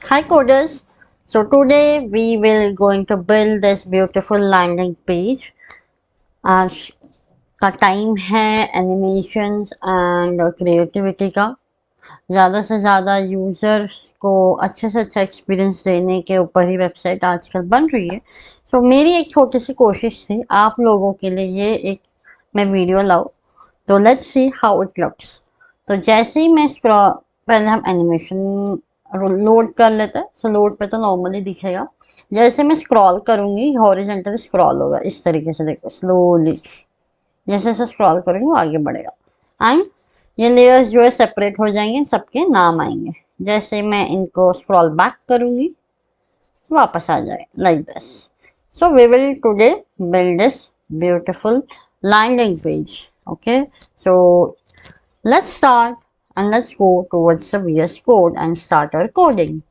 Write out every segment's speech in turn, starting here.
Hi coders. So today we will going to build this beautiful landing page. आज का time है animations and creativity का। ज़्यादा से ज़्यादा यूज़र्स को अच्छे से अच्छा एक्सपीरियंस देने के ऊपर ही वेबसाइट आजकल बन रही है। सो मेरी एक छोटी सी कोशिश थी आप लोगों के लिए ये एक मैं वीडियो लाऊं। तो let's see how it looks. तो जैसे ही मैं स्क्रॉल पहले हम एनिमेशन लोड कर लेते हैं। सो लोड पे तो नॉर्मली दिखेगा। जैसे मैं स्क्रॉल करूंगी हॉरिजेंटली स्क्रॉल होगा इस तरीके से, देखो स्लोली जैसे जैसे स्क्रॉल करेंगे वो आगे बढ़ेगा एंड ये लेयर्स जो है सेपरेट हो जाएंगे, सबके नाम आएंगे। जैसे मैं इनको स्क्रॉल बैक करूंगी वापस आ जाए like this. So we will today build this beautiful landing page. Okay, so let's start and let's go towards the VS Code and start our coding.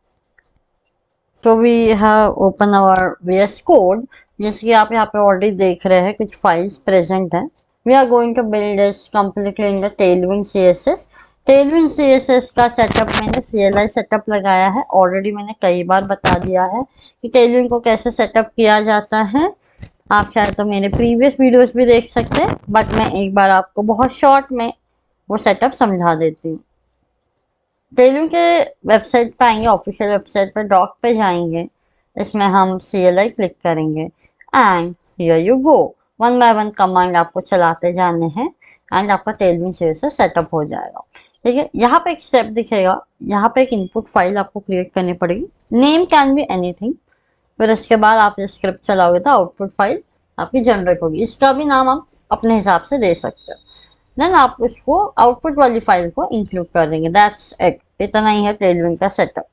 So we have open our VS Code जैसे कि आप यहाँ पे already देख रहे हैं कुछ files present हैं। We are going to build this completely in the Tailwind CSS. Tailwind CSS का सेटअप मैंने CLI सेटअप लगाया है। ऑलरेडी मैंने कई बार बता दिया है कि Tailwind को कैसे सेटअप किया जाता है। आप चाहे तो मेरे प्रीवियस वीडियोस भी देख सकते हैं, बट मैं एक बार आपको बहुत शॉर्ट में वो सेटअप समझा देती हूँ। टेलविंड के वेबसाइट पे आएंगे, ऑफिशियल वेबसाइट पे डॉक पे जाएंगे, इसमें हम CLI क्लिक करेंगे and here you go. One by one command आपको चलाते जाने हैं एंड आपका टेलविंड से सेटअप हो जाएगा। ठीक है, यहाँ पे एक स्टेप दिखेगा, यहाँ पे एक इनपुट फाइल आपको क्रिएट करनी पड़ेगी। Name can be anything. फिर इसके बाद आप ये स्क्रिप्ट चलाओगे तो आउटपुट फाइल आपकी जनरेट होगी। इसका भी नाम आप अपने हिसाब से दे सकते हो। देन आप उसको आउटपुट वाली फाइल को इंक्लूड कर देंगे। दैट्स इट, इतना ही है टेलविंड का सेटअप।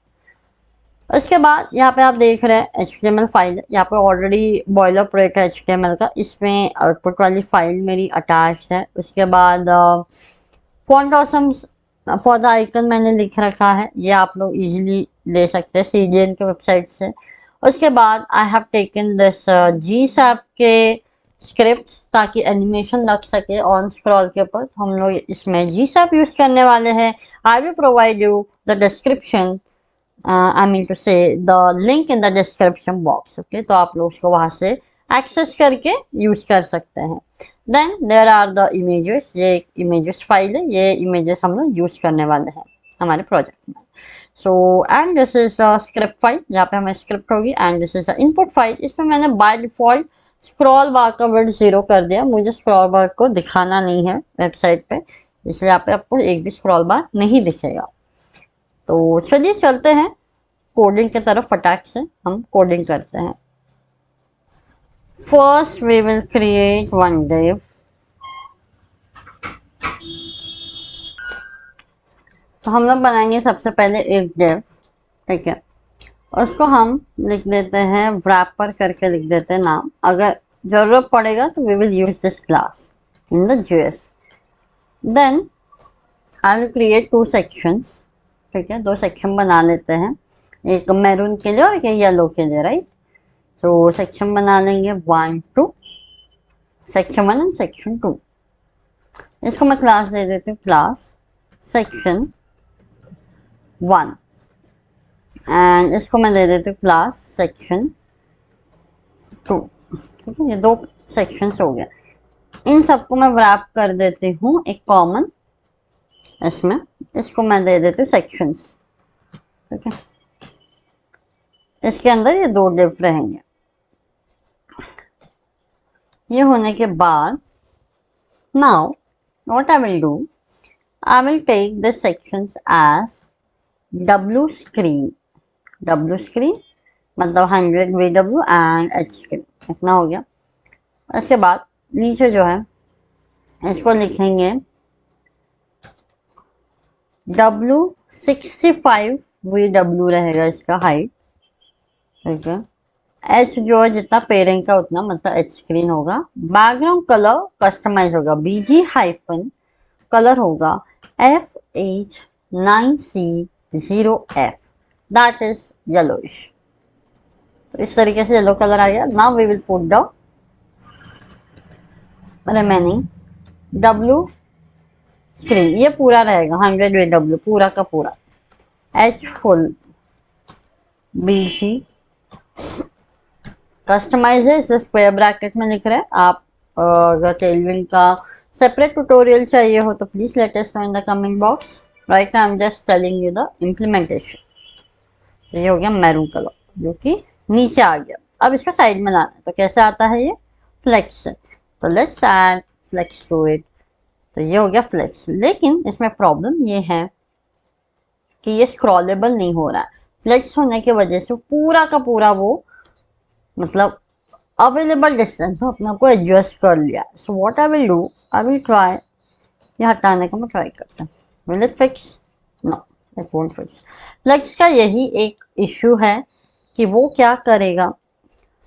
उसके बाद यहाँ पे आप देख रहे हैं HTML फाइल, यहाँ पे ऑलरेडी बॉयलर प्लेट है HTML का, इसमें आउटपुट वाली फाइल मेरी अटैच्ड है। उसके बाद font awesome for the icon मैंने लिख रखा है, ये आप लोग इजीली ले सकते हैं CDN के वेबसाइट से। उसके बाद I have taken this GSAP के स्क्रिप्ट ताकि एनिमेशन लग सके ऑन स्क्रॉल के ऊपर, तो हम लोग इसमें GSAP यूज करने वाले हैं। I will provide you the description, I mean to say the link in the description box. Okay, तो आप लोग उसको वहां से एक्सेस करके यूज कर सकते हैं। Then there are the images, ये एक इमेजेस फाइल है, ये इमेजेस हम लोग यूज करने वाले हैं हमारे प्रोजेक्ट में। So and this is the script file, यहाँ पे हमारी स्क्रिप्ट होगी and this is the input file. इसमें मैंने बाय डिफॉल्ट स्क्रॉल बार का विड्थ 0 कर दिया, मुझे स्क्रॉल बार को दिखाना नहीं है वेबसाइट पे, इसलिए यहाँ पे आपको एक भी स्क्रॉल बार नहीं दिखेगा। तो चलिए चलते हैं कोडिंग की तरफ, फटाक से हम कोडिंग करते हैं। First we will create one div। तो हम लोग बनाएंगे सबसे पहले एक div, ठीक है। उसको हम लिख देते हैं wrapper करके लिख देते हैं नाम। अगर जरूरत पड़ेगा तो we will use this class in the JS। Then I will create 2 sections, ठीक है, 2 सेक्शन बना लेते हैं, एक मैरून के लिए और एक येलो के लिए, राइट। सो सेक्शन बना लेंगे 1 2, सेक्शन 1 एंड सेक्शन 2। इसको मैं क्लास दे देती हूँ क्लास सेक्शन 1 एंड इसको मैं दे देती हूँ क्लास सेक्शन 2। ठीक है, ये 2 सेक्शंस हो गया। इन सबको मैं व्रैप कर देती हूँ एक कॉमन इसमें, इसको मैं दे देती हूँ सेक्शंस। ठीक है, इसके अंदर ये 2 div रहेंगे। ये होने के बाद now what I will do, I will take this sections as W screen। W screen मतलब 100 VW एंड H screen, इतना हो गया। इसके बाद नीचे जो है इसको लिखेंगे W65 VW रहेगा इसका हाइट, ठीक है। H जो है जितना पेरेंट का उतना मतलब H स्क्रीन होगा। बैकग्राउंड कलर कस्टमाइज होगा, BG हाइफन कलर होगा FH9C0F, दैट इज येलोइश। तो इस तरीके से येलो कलर आ गया। Now we will put the remaining W screen, ये पूरा रहेगा 100 VW पूरा का पूरा। H full BC। कस्टमाइज है, इसे स्क्वायर ब्रैकेट में लिख रहे हैं आप। अगर टेलविंड का सेपरेट ट्यूटोरियल चाहिए हो तो please let us know in the comment box. Right now I am just telling you the implementation. तो ये हो गया मैरून कलर जो कि नीचे आ गया। अब इसका साइड में लाना है तो कैसे आता है ये, फ्लेक्स से। तो let's add flex to it. तो ये हो गया फ्लेक्स, लेकिन इसमें प्रॉब्लम ये है कि ये स्क्रॉलेबल नहीं हो रहा है। फ्लेक्स होने की वजह से पूरा का पूरा वो मतलब अवेलेबल डिस्टेंस में अपने आप को एडजस्ट कर लिया। So what I will do, I will try, ये हटाने का मैं ट्राई करता हूँ। Will it fix? No, it won't fix. Flex का यही एक इश्यू है कि वो क्या करेगा,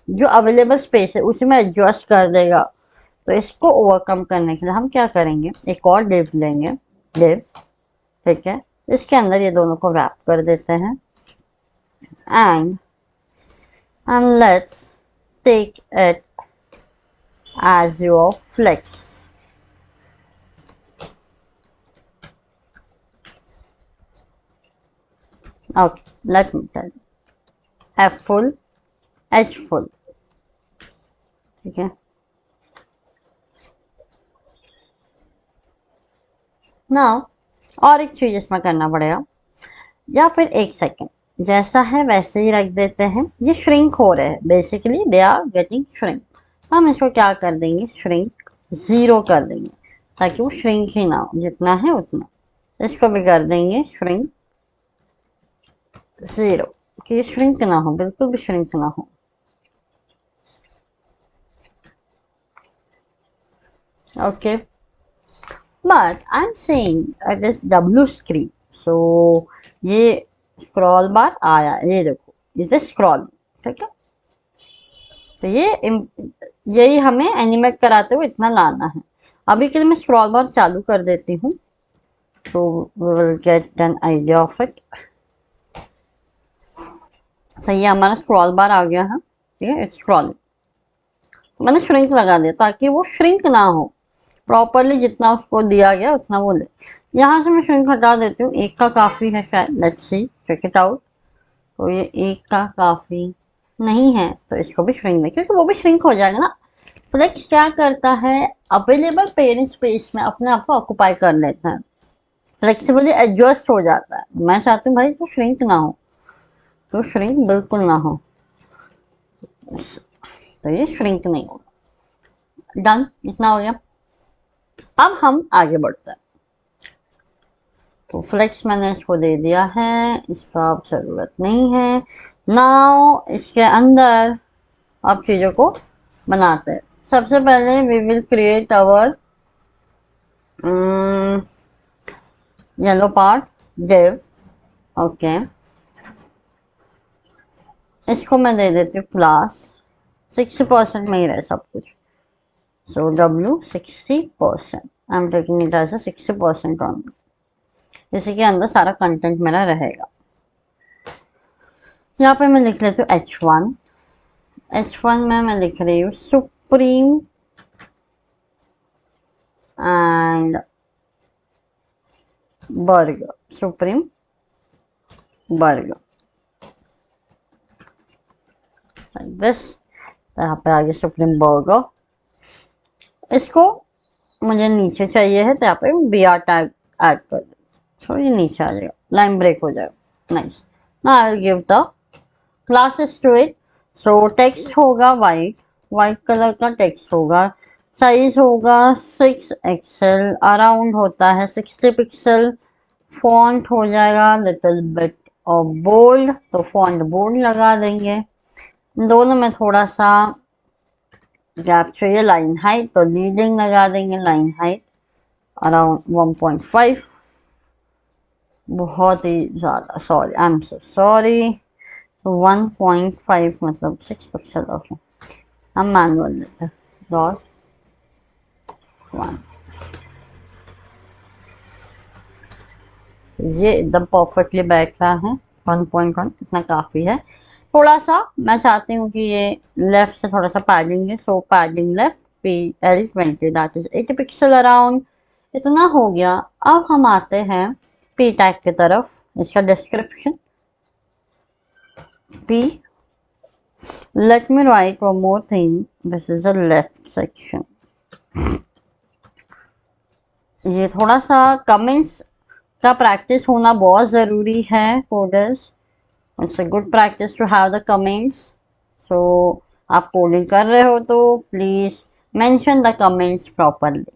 जो अवेलेबल स्पेस है उसी में एडजस्ट कर देगा। तो इसको ओवरकम करने के लिए हम क्या करेंगे, एक और डिव लेंगे, डिव, ठीक है। इसके अंदर ये दोनों को रैप कर देते हैं and let's take it as your flex. Okay, let me tell you. F full, H full, ठीक है। नाउ और एक चीज इसमें करना पड़ेगा, या फिर एक सेकेंड, जैसा है वैसे ही रख देते हैं। ये श्रिंक हो रहे हैं, basically they are getting shrink. हम इसको क्या कर देंगे, श्रिंक 0 कर देंगे ताकि वो श्रिंक ही ना हो, जितना है उतना। इसको भी कर देंगे श्रिंक 0 कि श्रिंक ना हो, बिल्कुल भी श्रिंक ना हो। Okay, but I am saying it is W screen. So ये स्क्रॉल बार आया, ये देखो, इज ए स्क्रॉल, ठीक है। तो यही हमें एनिमेट कराते हुए इतना लाना है। अभी के लिए मैं स्क्रॉल बार चालू कर देती हूँ, तो we will get an idea of it. तो ये हमारा स्क्रॉल बार आ गया है, ठीक है, इट्स स्क्रॉलिंग। तो मैंने श्रिंक लगा दिया ताकि वो श्रिंक ना हो, प्रॉपरली जितना उसको दिया गया उतना वो ले। यहाँ से मैं श्रिंक हटा देती हूँ, एक का काफ़ी है शायद, let's see, check it out. तो ये एक का काफ़ी नहीं है तो इसको भी श्रिंक दें, क्योंकि वो भी श्रिंक हो जाएगा ना। फ्लेक्स क्या करता है, अवेलेबल पेरेंट स्पेस में अपने आप को ऑक्यूपाई कर लेता है, फ्लेक्सिबली एडजस्ट हो जाता है। मैं चाहती हूँ भाई तो श्रिंक ना हो, तो श्रिंक बिल्कुल ना हो, तो ये श्रिंक नहीं होगा। डन, इतना हो गया। अब हम आगे बढ़ते हैं। तो फ्लेक्स मैंने इसको दे दिया है, इसका अब ज़रूरत नहीं है। नाउ इसके अंदर अब चीज़ों को बनाते हैं। सबसे पहले we will create our yellow part, div. Okay, इसको मैं दे देती हूँ क्लास, 60% में ही रहे सब कुछ। So W 60%, I am taking it as 60% only. इसी के अंदर सारा कंटेंट मेरा रहेगा। यहाँ पे मैं लिख लेती हूँ H1। H1 में मैं लिख रही हूँ supreme and burger, supreme burger, this. यहाँ पे आगे सुप्रीम बर्गर। इसको मुझे नीचे चाहिए है तो यहाँ पे BR टैग ऐड कर दो, तो ये नीचे आ जाएगा, लाइन ब्रेक हो जाएगा। Nice, now I will give the classes to it. So text होगा वाइट, वाइट कलर का टेक्स्ट होगा। साइज होगा 6 XL, अराउंड होता है 60 पिक्सल। फॉन्ट हो जाएगा लिटिल बिट और बोल्ड, तो फॉन्ट बोल्ड लगा देंगे। दोनों में थोड़ा सा गैप चाहिए। लाइन हाइट तो लीडिंग लगा देंगे, लाइन हाइट अराउंड 1.5, बहुत ही ज़्यादा, sorry, I am so sorry. 1.5 मतलब 6 पिक्सल। ओके, हम मैनुअल लेते हैं, डॉट 1। ये एकदम परफेक्टली बैठ रहा है, 1.1 इतना काफ़ी है। थोड़ा सा मैं चाहती हूँ कि ये लेफ्ट से थोड़ा सा पैडिंग है, so padding left PL20, that is 80 pixel around. इतना हो गया। अब हम आते हैं P टैग की तरफ। इसका description P. Let me write one more thing. This is the left section. ये थोड़ा सा कमेंट्स का प्रैक्टिस होना बहुत ज़रूरी है coders. It's a good practice to have the comments. So आप कोडिंग कर रहे हो तो please mention the comments properly.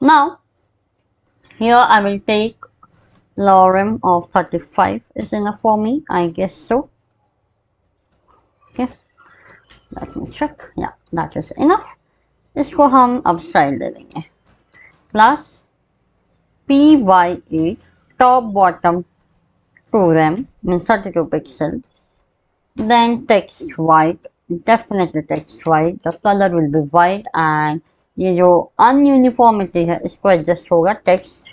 Now here I will take lorem of 35 is enough for me, I guess so. Okay, let me check. Yeah, that is enough. इसको हम अब style दे देंगे. Plus py8 top bottom 2rem means 32 pixel. Then text white, definitely text white. The color will be white and ये जो अनयूनिफॉर्मिटी है इसको adjust होगा text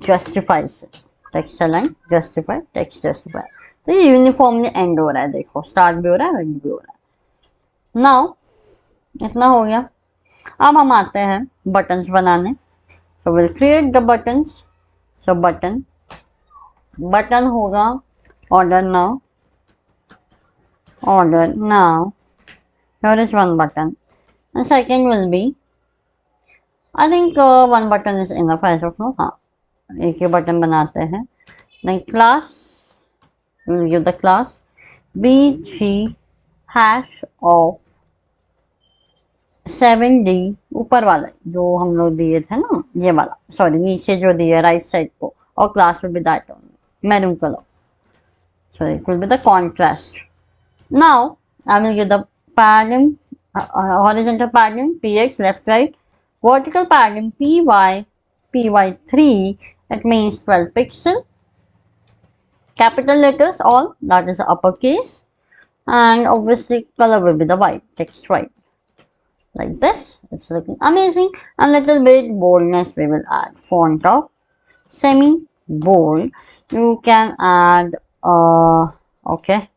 justify से. Text align justify text justify. तो ये यूनिफॉर्मली एंड हो रहा है. देखो स्टार्ट भी हो रहा है एंड भी हो रहा है. नाउ इतना हो गया. अब हम आते हैं बटन्स बनाने. So will create the buttons. So button होगा order now. Order now. Here is one button. And second will be, I think one button is enough as of now. हाँ, एक ही बटन बनाते हैं. Then class, we will give the class bg hash of 7d. ऊपर वाला जो हम लोग दिए थे ना, ये वाला, सॉरी नीचे जो दिए राइट साइड को. और class will be that only, maroon color. So it will be the contrast. Now I will give the padding, horizontal padding px left right, vertical padding py 3, that means 12 pixel, capital letters all, that is uppercase, and obviously color will be the white, text white, like this. It's looking amazing. And little bit boldness we will add. Font of semi bold. You can add okay,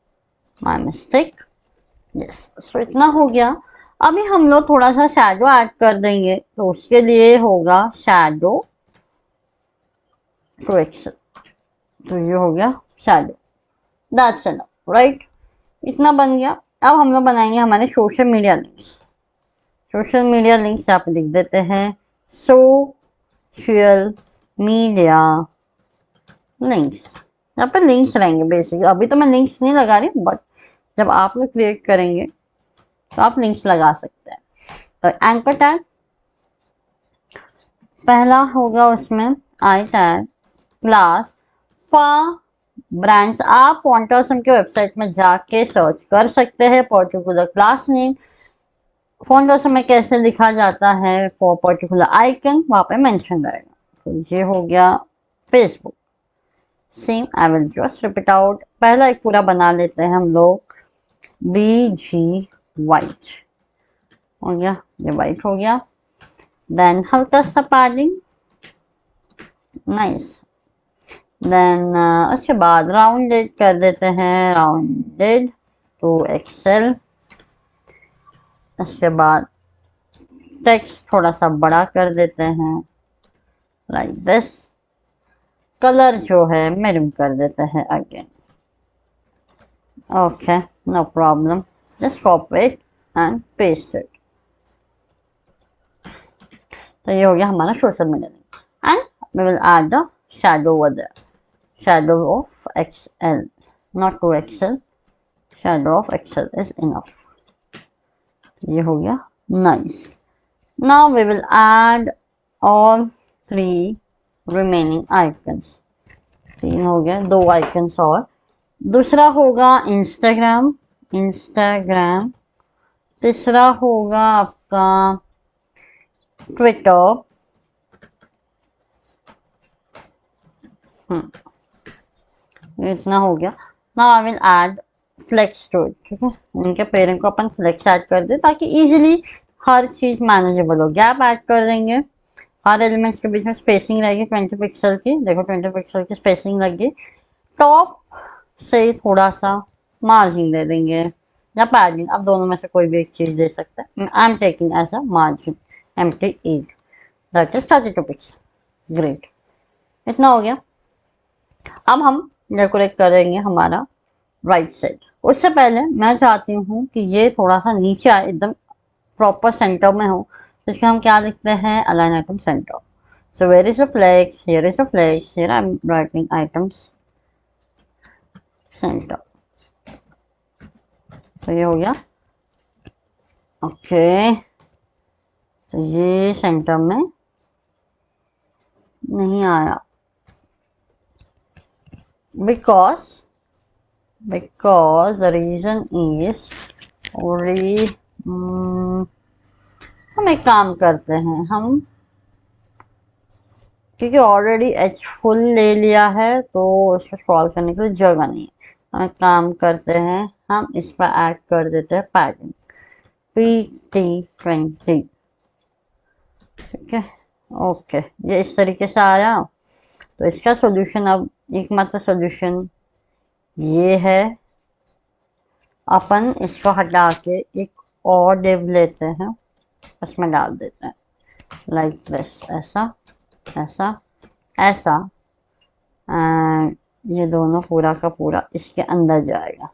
my mistake. yes, so इतना हो गया. अभी हम लोग थोड़ा सा shadow add कर देंगे. तो उसके लिए होगा शैडो टू एक्सेल. तो ये हो गया शैडो. That's enough, right. इतना बन गया. अब हम लोग बनाएंगे हमारे social media links. Social media links आप लिख देते हैं सोशल मीडिया लिंक्स. यहाँ पर लिंक्स रहेंगे बेसिक. अभी तो मैं लिंक्स नहीं लगा रही, बट जब आप लोग क्रिएट करेंगे तो आप लिंक्स लगा सकते हैं. तो एंकर टैग पहला होगा, उसमें आई टैग क्लास फा ब्रांड्स. आप फॉन्टोसम के वेबसाइट में जाके सर्च कर सकते हैं पर्टिकुलर क्लास नेम. फॉन्टोसम में कैसे लिखा जाता है फॉर पर्टिकुलर आइकन वहाँ पे मेंशन रहेगा. तो ये हो गया Facebook. Same I will just repeat out. पहला एक पूरा बना लेते हैं हम लोग. BG white हो गया. ये white हो गया. देन हल्का सा पैडिंग. नाइस. देन उसके बाद राउंडेड कर देते हैं. Rounded to Excel. उसके बाद टेक्स्ट थोड़ा सा बड़ा कर देते हैं लाइक दिस. कलर जो है मैरून कर देते हैं again. Okay, no problem. Just copy it and paste it. तो ये हो गया हमारा social media link. And we will add the shadow over there. Shadow of XL, not 2XL. Shadow of XL is enough. ये हो गया. Nice. Now we will add all 3 remaining icons. 3 हो गया. 2 icons और. दूसरा होगा इंस्टाग्राम. तीसरा होगा आपका ट्विटर. इतना हो गया. Now I will add flex to it. ठीक है, इनके पेरेंट को अपन फ्लेक्स ऐड कर दे ताकि इजीली हर चीज मैनेजेबल हो. गैप ऐड कर देंगे. हर एलिमेंट्स के बीच में स्पेसिंग रहेगी 20 पिक्सल की. देखो 20 पिक्सल की स्पेसिंग लगी. टॉप से थोड़ा सा मार्जिन दे देंगे या पैडिंग. आप दोनों में से कोई भी एक चीज दे सकते हैं. I am taking as a margin MT8, that is 32 pixel. Great. इतना हो गया. अब हम डेकोरेट करेंगे हमारा राइट साइड। उससे पहले मैं चाहती हूँ कि ये थोड़ा सा नीचे आए, एकदम प्रॉपर सेंटर में हो, तो इसका हम क्या लिखते हैं, align item centre. So where is the flex, here is the flex, here I am writing items centre. तो ये हो गया। ओके, तो ये सेंटर में नहीं आया because the reason is already हम एक काम करते हैं, हम क्योंकि ऑलरेडी एच फुल ले लिया है तो उसको सॉल्व करने के लिए जगह नहीं है। हम एक काम करते हैं, हम इस पर ऐड कर देते हैं पैडिंग PT20। ठीक है, ओके, ये इस तरीके से आया। तो इसका सॉल्यूशन, अब एकमात्र सॉल्यूशन ये है, अपन इसको हटा के एक और डिव लेते हैं, उसमें डाल देते हैं लाइक दिस, ऐसा ऐसा ऐसा, एंड ये दोनों पूरा का पूरा इसके अंदर जाएगा।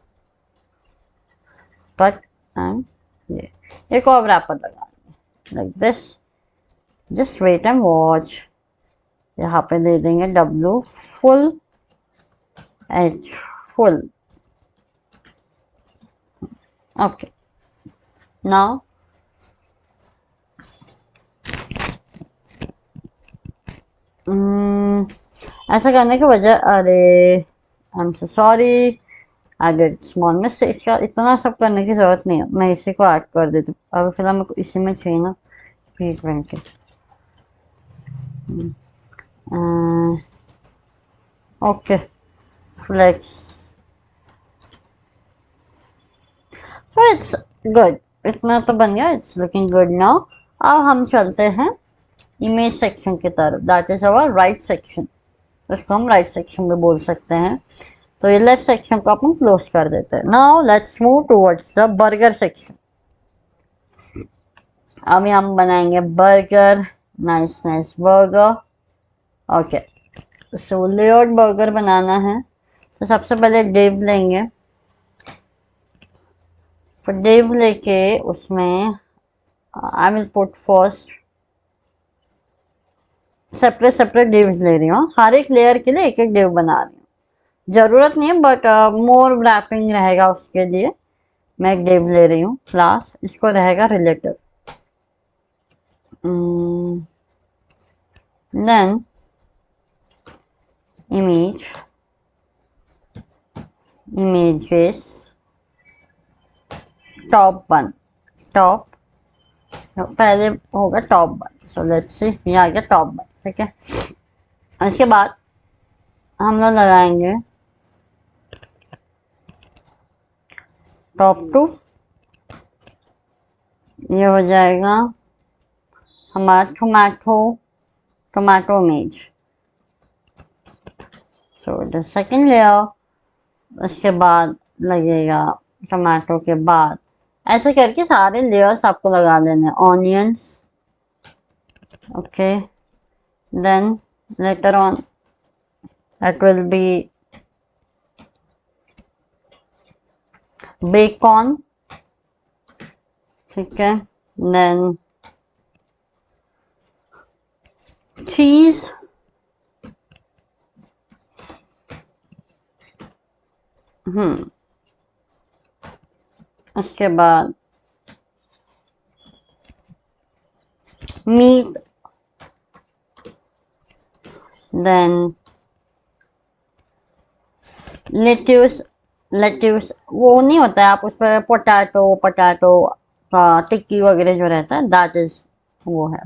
कट एंड ये एक और रैपर लगा like this. Just wait and watch. यहाँ पे दे देंगे W full, H full. Okay, now ऐसा करने की वजह, अरे I am so sorry, I did small mistake. इसका इतना सब करने की जरूरत नहीं है, मैं इसी को ऐड कर देती हूँ। अभी फिलहाल मेरे को इसी में चाहिए ना P20। Okay, flex, so it's good, इतना तो बन गया, इट्स लुकिंग गुड नाउ। अब हम चलते हैं इमेज सेक्शन की तरफ, that is our right section. उसको हम राइट सेक्शन में बोल सकते हैं। तो ये लेफ्ट सेक्शन को अपन क्लोज कर देते हैं। Now let's move towards the burger section. अभी हम बनाएंगे burger, nice nice burger. Okay, so layered burger बनाना है तो सबसे पहले डिव लेंगे। तो डिव लेके उसमें I will put first separate divs ले रही हूँ, हर एक लेयर के लिए एक एक डिव बना रही हूँ। जरूरत नहीं है बट मोर रैपिंग रहेगा उसके लिए मैं एक डिव ले रही हूँ। क्लास, इसको रहेगा relative. Then images top 1, top पहले होगा टॉप 1। सो लेट्स सी, ये आ गया टॉप 1। ठीक है, इसके बाद हम लोग लगाएंगे टॉप 2। ये हो जाएगा हमारा tomato image. So the second layer. उसके बाद लगेगा टमाटो के बाद, ऐसे करके सारे लेयर्स आपको लगा देने। Onions, okay, then later on that will be bacon। ठीक है, देन चीज, उसके बाद मीट, देन लेट्यूस वो नहीं होता है, आप उस पर पोटैटो का टिक्की वगैरह जो रहता है, दैट इज वो है।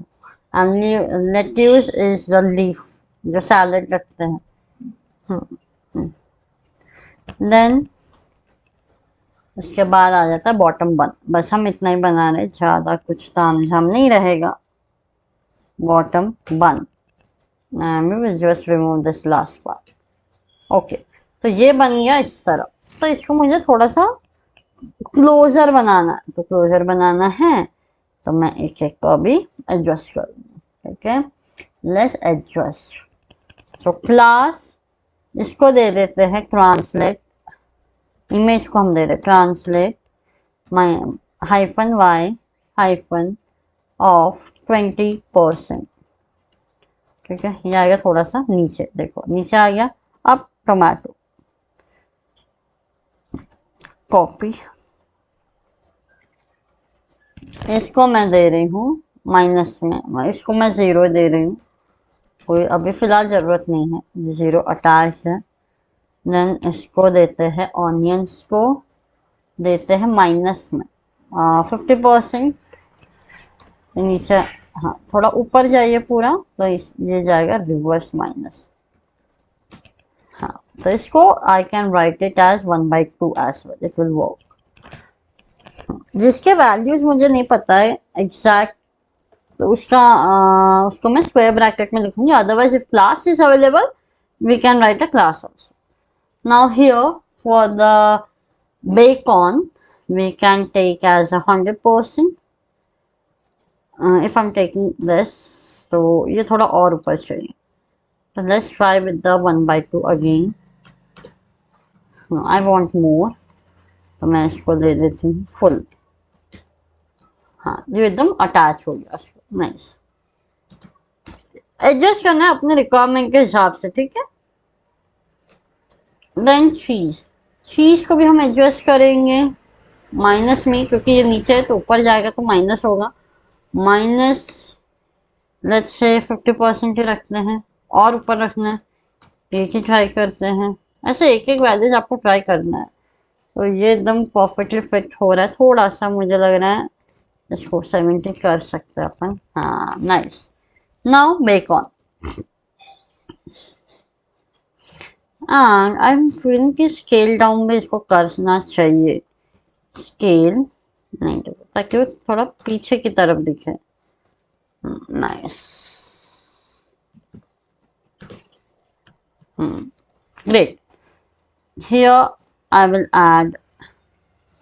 And lettuce is the leaf जो सैलड रखते हैं। देन उसके बाद आ जाता है बॉटम 1। बस हम इतना ही बना रहे, ज़्यादा कुछ तामझाम नहीं रहेगा। Bottom 1, and we will just remove this last part। Okay, तो ये बन गया इस तरह। तो इसको मुझे थोड़ा सा क्लोजर बनाना है, तो क्लोजर बनाना है तो मैं एक एक को अभी एडजस्ट करूँगी। ठीक है, लेट्स एडजस्ट। सो क्लास, इसको दे देते हैं ट्रांसलेट इमेज को हम दे रहे translate my hyphen Y hyphen of 20%। ठीक है, ये आएगा थोड़ा सा नीचे, देखो नीचे आ गया। अब टोमेटो कॉपी, इसको मैं दे रही हूँ माइनस में, इसको मैं 0 दे रही हूँ, कोई अभी फिलहाल ज़रूरत नहीं है, 0 अटैच है। देन इसको देते हैं, ऑनियंस को देते हैं माइनस में 50%। नीचे, हाँ थोड़ा ऊपर जाइए पूरा, तो ये जाएगा रिवर्स माइनस। हाँ, तो इसको I can write it as 1/2 as well, it will work. जिसके वैल्यूज मुझे नहीं पता है एग्जैक्ट, तो उसको मैं स्क्वायर ब्रैकेट में लिखूंगी, otherwise if class is available we can write a class also. Now here for the bacon we can take as 100%। if I'm taking this, तो ये थोड़ा और ऊपर चाहिए, so let's try with the 1/2 again। no, I want more, तो मैं इसको दे देती हूँ फुल। हाँ, ये एकदम अटैच हो गया उसको, नाइस। एडजस्ट करना है अपने रिक्वायरमेंट के हिसाब से, ठीक है। देन चीज को भी हम एडजस्ट करेंगे माइनस में, क्योंकि ये नीचे है तो ऊपर जाएगा तो माइनस होगा। माइनस लेट्स से 50% ही रखते हैं, और ऊपर रखना है, एक ही ट्राई करते हैं। ऐसे एक एक वैल्यूज आपको ट्राई करना है। तो ये एकदम परफेक्टली फिट हो रहा है, थोड़ा सा मुझे लग रहा है इसको 70 कर सकते हैं अपन। हाँ, nice. Now bacon, and I am feeling कि स्केल डाउन भी इसको करना चाहिए। स्केल नहीं तो, ताकि वो थोड़ा पीछे की तरफ दिखे। Nice, great। Here I will add,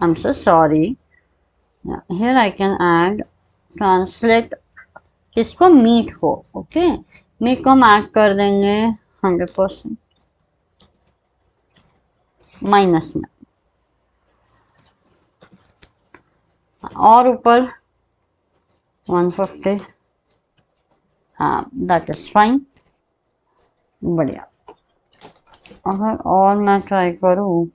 I'm so sorry, yeah, here I can add translate किसको, मीट को। ओके, मीट को हम ऐड कर देंगे 100% माइनस में, और ऊपर 150। हाँ, दैट इज फाइन, बढ़िया। अगर और मैं ट्राई करूँ,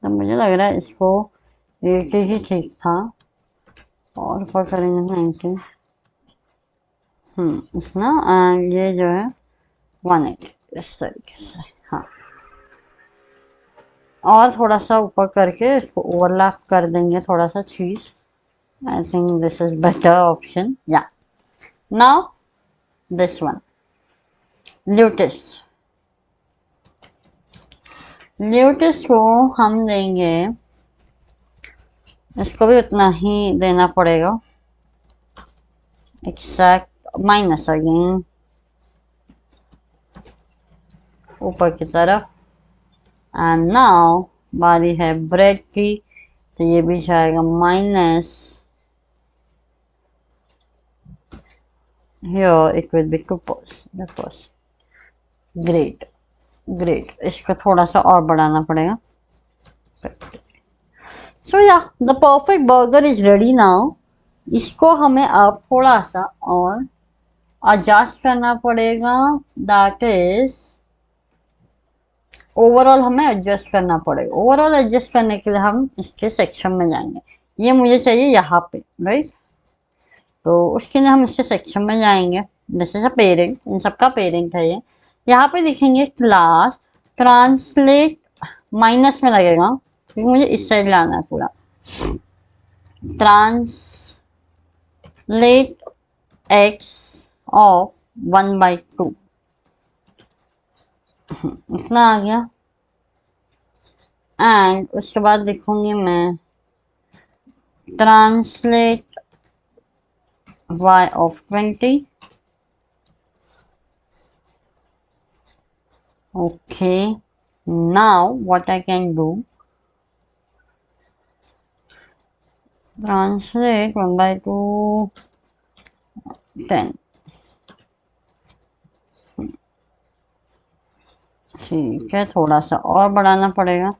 तो मुझे लग रहा है इसको 80 ही ठीक था, और ऊपर करेंगे 90। इतना, एंड ये जो है 180, इस तरीके से। हाँ, और थोड़ा सा ऊपर करके इसको ओवरलैप कर देंगे थोड़ा सा cheese. I think this is better option, yeah. Now this one, lettuce. Lettuce को हम देंगे, इसको भी उतना ही देना पड़ेगा, एक्सैक्ट माइनस अगेन ऊपर की तरफ। एंड नाउ बारी है ब्रेड की, तो ये भी जाएगा minus, here it will be 2%। Great great, इसको थोड़ा सा और बढ़ाना पड़ेगा। सो या, the perfect burger is ready now. इसको हमें अब थोड़ा सा और एडजस्ट करना पड़ेगा, दैट इज ओवरऑल हमें एडजस्ट करना पड़ेगा। ओवरऑल एडजस्ट करने के लिए हम इसके सेक्शन में जाएंगे, ये मुझे चाहिए यहाँ पे, राइट। तो उसके लिए हम इसके सेक्शन में जाएंगे, जैसे पेरेंट, इन सबका पेरेंट है ये। यहाँ पे लिखेंगे क्लास ट्रांसलेट, माइनस में लगेगा क्योंकि मुझे इस साइड लाना है पूरा। ट्रांसलेट एक्स ऑफ 1/2, इतना आ गया। एंड उसके बाद लिखूंगी मैं translate y of 20। okay, now what I can do, translate 1/2 10। ठीक है, थोड़ा सा और बढ़ाना पड़ेगा।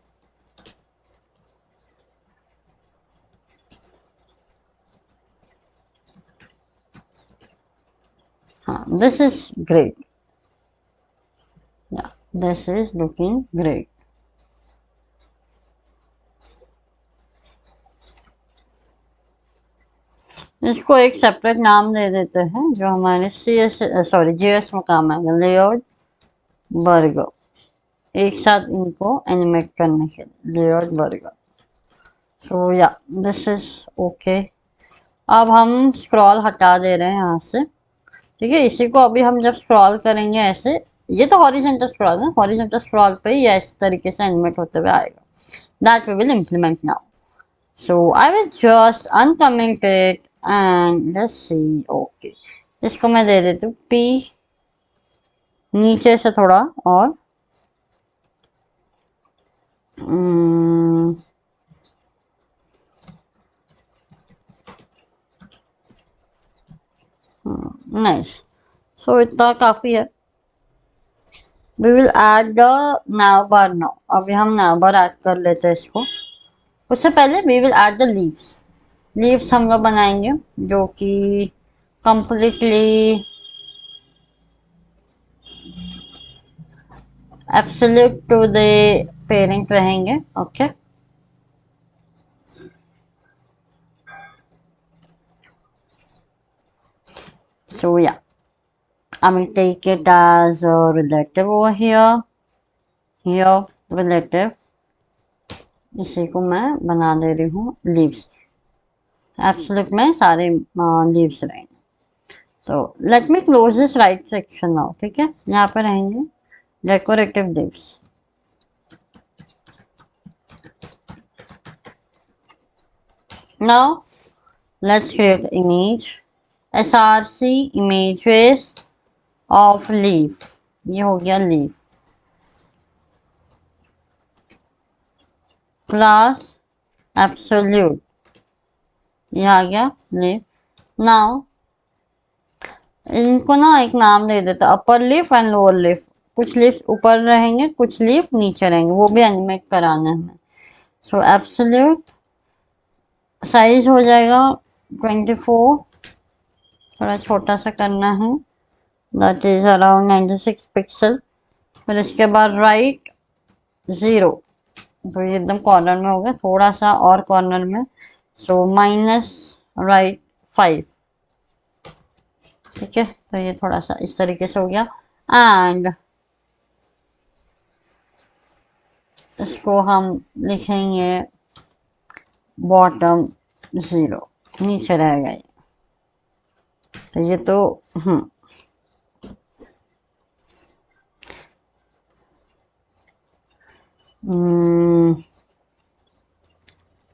हाँ, दिस इज ग्रेट। या दिस इज लुकिंग ग्रेट। इसको एक सेपरेट नाम दे देते हैं जो हमारे जीएस में काम आएगा, लेआउट बर्गर। एक साथ इनको एनिमेट करने के लिए लेआउट बर्गर। सो या दिस इज ओके। अब हम स्क्रॉल हटा दे रहे हैं यहाँ से। ठीक है, इसी को अभी हम जब स्क्रॉल करेंगे ऐसे, ये तो हॉरिजॉन्टल स्क्रॉल है, हॉरिजॉन्टल स्क्रॉल पे ये इस तरीके से एनिमेट होते हुए आएगा। That we will implement now. So I will just uncomment it and let's see. Okay. इसको मैं दे देती हूँ P, नीचे से थोड़ा और नाइस। सो इतना काफी है। We will add the nav bar now. अभी हम nav bar ऐड कर लेते हैं इसको। उससे पहले we will add the leaves. Leaves हम लोग बनाएंगे जो कि completely absolute to the parent रहेंगे। Okay. So yeah, I will take it as a relative over here, relative। इसी को मैं बना दे रही हूँ लीव्स। एब्सोल्यूट में सारे लीव्स रहेंगे। तो let me close this right section now. ठीक है, यहाँ पे रहेंगे decorative leaves. Now let's create image, SRC images of leave. ये हो गया लीव। क्लास एब्सोल्यूट, ये आ गया लीव। नाउ इनको ना एक नाम दे देता, अपर लिफ एंड लोअर लिफ। कुछ लिफ्ट ऊपर रहेंगे, कुछ लिफ्ट नीचे रहेंगे, वो भी एनिमेट कराना है हमें। सो एब्सोल्यूट साइज हो जाएगा 24, थोड़ा छोटा सा करना है, दैट इज अराउंड 96 पिक्सल। फिर इसके बाद राइट 0, तो ये एकदम कॉर्नर में हो गया, थोड़ा सा और कॉर्नर में। So minus right 5। ठीक है, तो ये थोड़ा सा इस तरीके से हो गया। एंड इसको हम लिखेंगे बॉटम 0, नीचे रहेगा ये। तो ये तो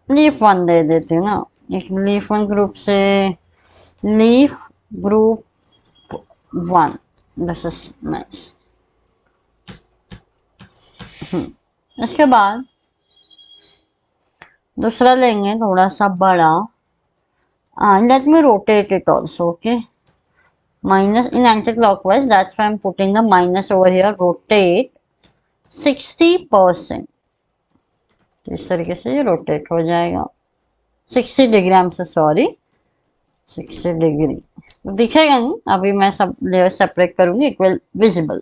लीफ 1 दे देते हैं ना। एक लीफ 1 ग्रुप से leaf group 1, this is nice. इसके बाद दूसरा लेंगे थोड़ा सा बड़ा। Let me rotate it also. Okay, minus in anti-clockwise, that's why I'm putting the minus over here. Rotate 60%। तो इस तरीके से ये रोटेट हो जाएगा 60 डिग्री। हम से सॉरी, 60 डिग्री दिखेगा नहीं, अभी मैं सब लेयर सेपरेट करूंगी, इट विल विजिबल।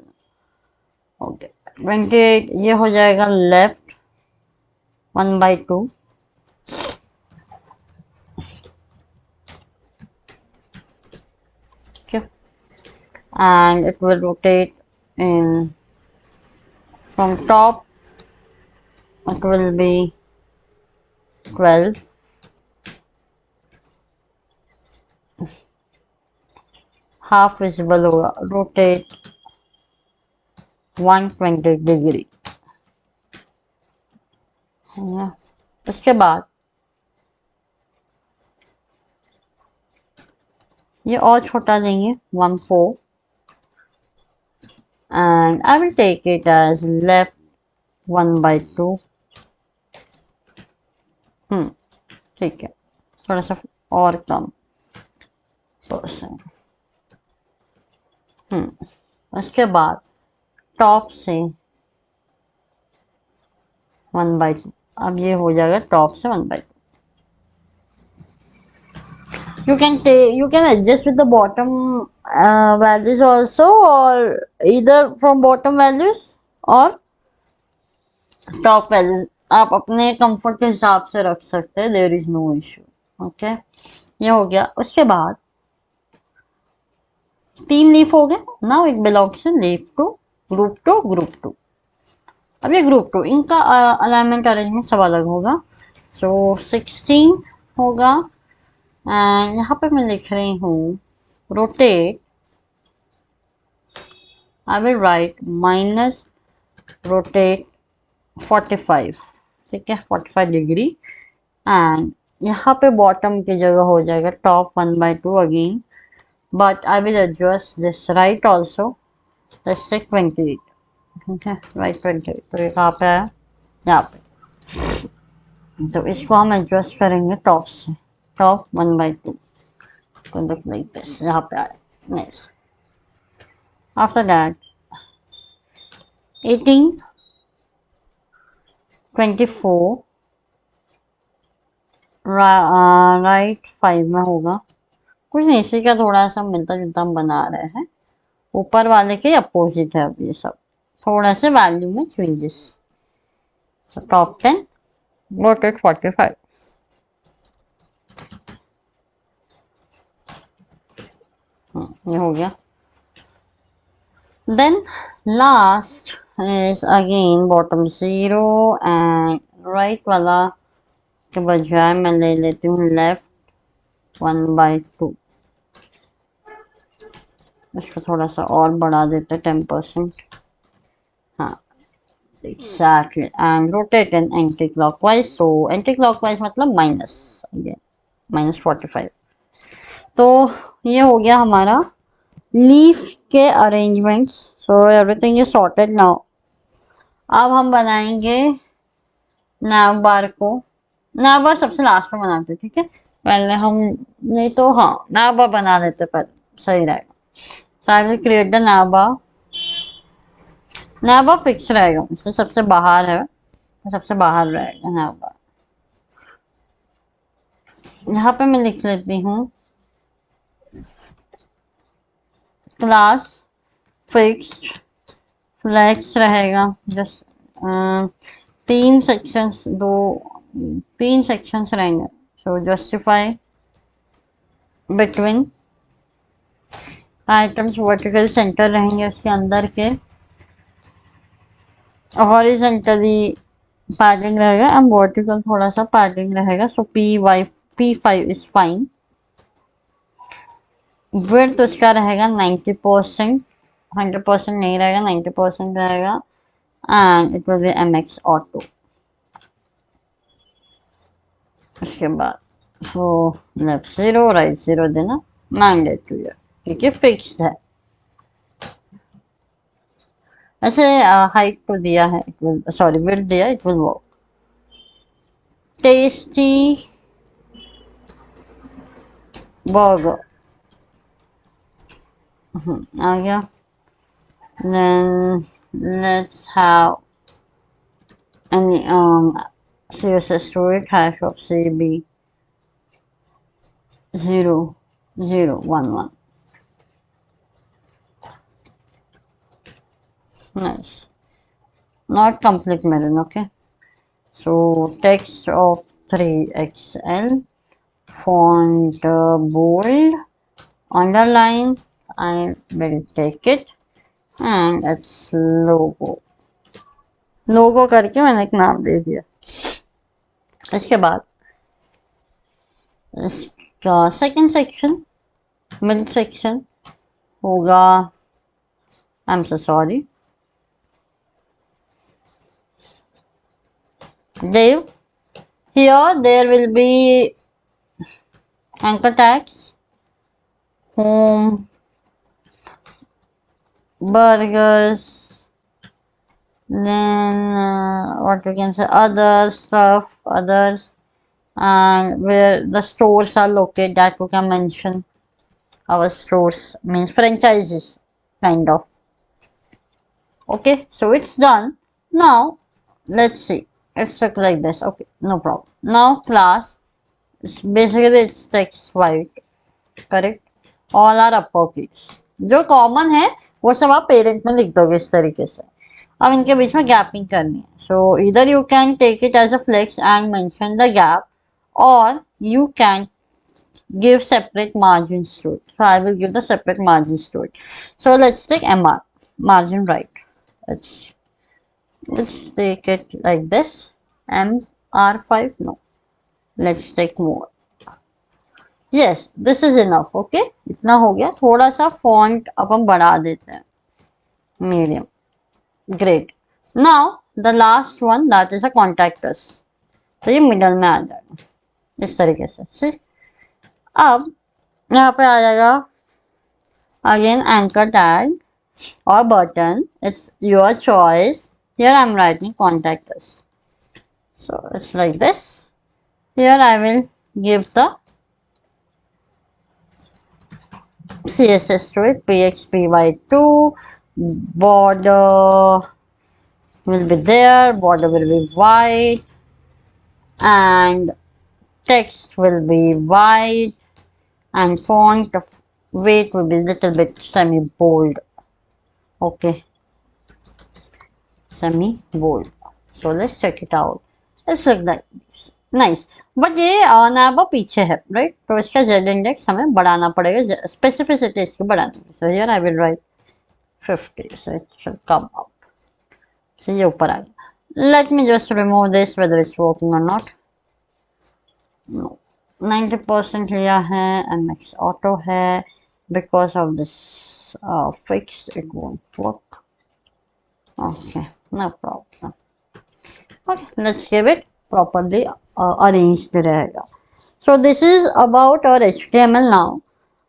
ओके, 28 ये हो जाएगा left 1/2। and it will rotate in from top, it will be 12, half visible होगा, rotate 120 डिग्री। इसके बाद ये और छोटा देंगे 1/4 and I will take it as left 1/2। ठीक है, थोड़ा सा और कम परसेंट। उसके बाद टॉप से 1/2। अब ये हो जाएगा टॉप से 1/2। You can adjust with the bottom values also, or either from bottom values or top values आप अपने कंफर्ट के हिसाब से रख सकते हैं, there is no issue. Okay, ये हो गया। उसके बाद 3 लीफ हो गए। Now it belongs to leaf two, group two. अब ये ग्रुप टू, इनका अलाइनमेंट अरेंजमेंट सब अलग होगा। सो 16 होगा। एंड यहाँ पे मैं लिख रही हूँ rotate, I will right minus rotate 45, ठीक है, 45 डिग्री। एंड यहाँ पे बॉटम की जगह हो जाएगा top 1/2 again, but I will adjust this right also. Let's take 28, ठीक है, राइट 28। तो ये कहाँ पे है, यहाँ पे। तो इसको हम एडजस्ट करेंगे टॉप से, टॉप 1/2 तो लुक लाइक दिस, यहाँ पे आए। नेक्स्ट, आफ्टर दैट 18, 24 राइट 5 में होगा। कुछ नहीं, इसी का थोड़ा सा मिलता जुलता हम बना रहे हैं, ऊपर वाले के अपोजिट है अब ये सब, थोड़ा से वैल्यू में चेंजेस। Top 10 rotate 45। ये हो गया। Then last is again bottom 0 and right वाला के बजाय मैं ले लेती हूँ लेफ्ट 1/2। इसको थोड़ा सा और बढ़ा देते 10%। हाँ, exactly. And rotate in anti clockwise. So anti clockwise मतलब माइनस, -45। तो ये हो गया हमारा लीफ के arrangements. So everything is sorted now. अब हम बनाएंगे नैव बार को। नैव बार सबसे लास्ट में बनाते, ठीक है, पहले हम, नहीं तो हाँ नैव बार बना लेते पहले, सही रहेगा। So I will create the nav bar. Nav bar fix रहेगा, इससे सबसे बाहर है, सबसे बाहर रहेगा नैव बार। यहाँ पे मैं लिख लेती हूँ क्लास फिक्स्ड फ्लेक्स रहेगा। जस्ट 3 सेक्शंस, 3 सेक्शंस रहेंगे। So justify between items, vertical center रहेंगे उसके अंदर के, हॉरिजेंटली पैडिंग रहेगा एंड वर्टिकल थोड़ा सा पैडिंग रहेगा। सो P5 इज फाइन। विड्थ उसका रहेगा 90%, 100% नहीं रहेगा, 90% रहेगा। And it will be MX auto. उसके बाद सो लेफ्ट 0 राइट 0 देना मैंडेटरी है, क्योंकि फिक्स्ड है। ऐसे हाइट तो दिया है, इट विल, सॉरी विड्थ दिया, it will work. Tasty burger आ गया। Then let's have any CSS storage hash of CB 0 0 1 1. Nice. Not complete melon, okay. So text of 3XL, font bold, underline. I will take it and it's logo। लोगो करके मैंने एक नाम दे दिया। इसके बाद इसका सेकंड सेक्शन, मिड सेक्शन होगा, आई am so sorry, div। Here there will be anchor tags, home, burgers, then what we can say, other stuff, others, and where the stores are located, that we can mention. Our stores means franchises, kind of. Okay, so it's done. Now let's see. It's look like this. Okay, no problem. Now class, basically it's text white, correct? All are uppercase. जो common है वो सब आप parent में लिख दोगे इस तरीके से. अब इनके बीच में गैपिंग करनी है. So either you can take it as a flex and mention the gap, or you can give separate margins to it. So I will give the separate margins to it. So let's take MR, margin right. Let's take it like this. MR5, no. Let's take more. Yes, this is enough. Okay, इतना हो गया. थोड़ा सा font अपन बढ़ा देते हैं. Medium. Great. Now the last one, that is a contact us. तो ये मिडल में आ जाएगा इस तरीके से. See? अब यहाँ पे आ जाएगा again anchor tag or button. It's your choice. Here I'm writing contact us. So it's like this. Here I will give the CSS to it, PXPY2, border will be there, border will be white, and text will be white, and font weight will be little bit semi bold. Okay, semi bold. So let's check it out. It's like that. Nice. But ये नाबा पीछे है, right? तो इसका Z index हमें बढ़ाना पड़ेगा, specificity इसकी बढ़ानी है. So here I will write 50, so it should come up. So ये ऊपर आ गया. Let me just remove this whether it's working और नॉट. नो, 90% लिया है, MX ऑटो है. Because of this fixed it won't work. Okay, no problem. Okay, let's give it properly arranged रहेगा. So this is about our HTML now.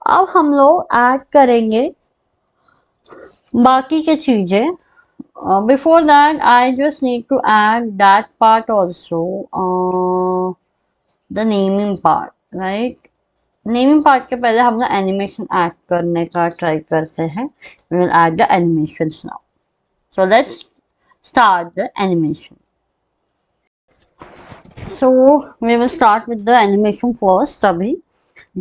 अब हम लोग add करेंगे बाकी के चीजें. Before that I just need to add that part also, the naming part, right? Naming part के पहले हम लोग एनिमेशन ऐड करने का ट्राई करते हैं. We will add the animations now. So let's start the animation. So we will start with the animation first. अभी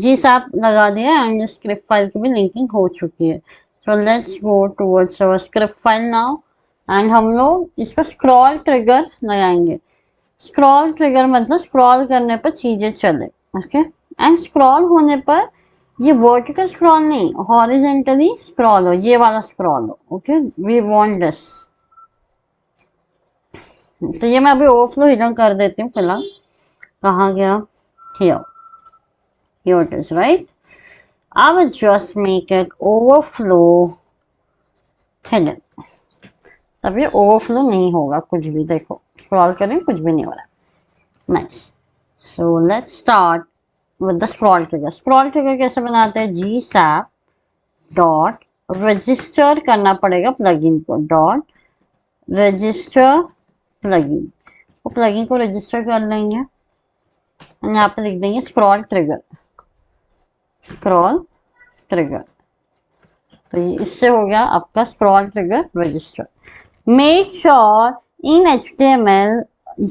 GSAP लगा दिया एंड स्क्रिप्ट फाइल की भी लिंकिंग हो चुकी है. So let's go towards our script file now. And हम लोग इसका स्क्रॉल ट्रिगर लगाएंगे. स्क्रॉल ट्रिगर मतलब स्क्रॉल करने पर चीजें चले. ओके, एंड स्क्रॉल होने पर ये वर्टिकल स्क्रॉल नहीं, हॉरिजेंटली स्क्रॉल हो, ये वाला स्क्रॉल हो. Okay, we want this. तो ये मैं अभी ओवरफ्लो हिडन कर देती हूँ फिलहाल. कहाँ गया? here it is, right? I will just make it overflow hidden. तब ये ओवरफ्लो नहीं होगा कुछ भी. देखो स्क्रॉल करें कुछ भी नहीं हो रहा. Nice. So let's start with the scroll trigger. Scroll trigger कैसे बनाते हैं? GSAP डॉट रजिस्टर करना पड़ेगा प्लगइन को. Dot register plugin. वो प्लगइन को रजिस्टर कर लेंगे. यहाँ पे लिख देंगे स्क्रॉल ट्रिगर. Scroll trigger. तो इससे हो गया आपका scroll trigger register. Make sure in HTML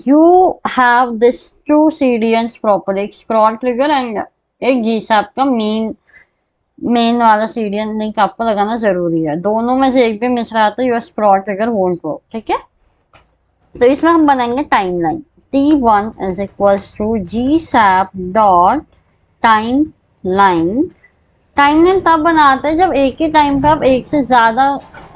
you have this two CDNs proper, एक स्क्रॉल ट्रिगर एंड एक GSAP का मेन वाला CDN लिंक आपको लगाना जरूरी है. दोनों में से एक भी मिस रहा तो your scroll trigger won't work. ठीक है, तो इसमें हम बनाएंगे timeline. T1 is equals to GSAP dot timeline. Timeline तब बनाते हैं जब एक ही टाइम पे आप एक से ज्यादा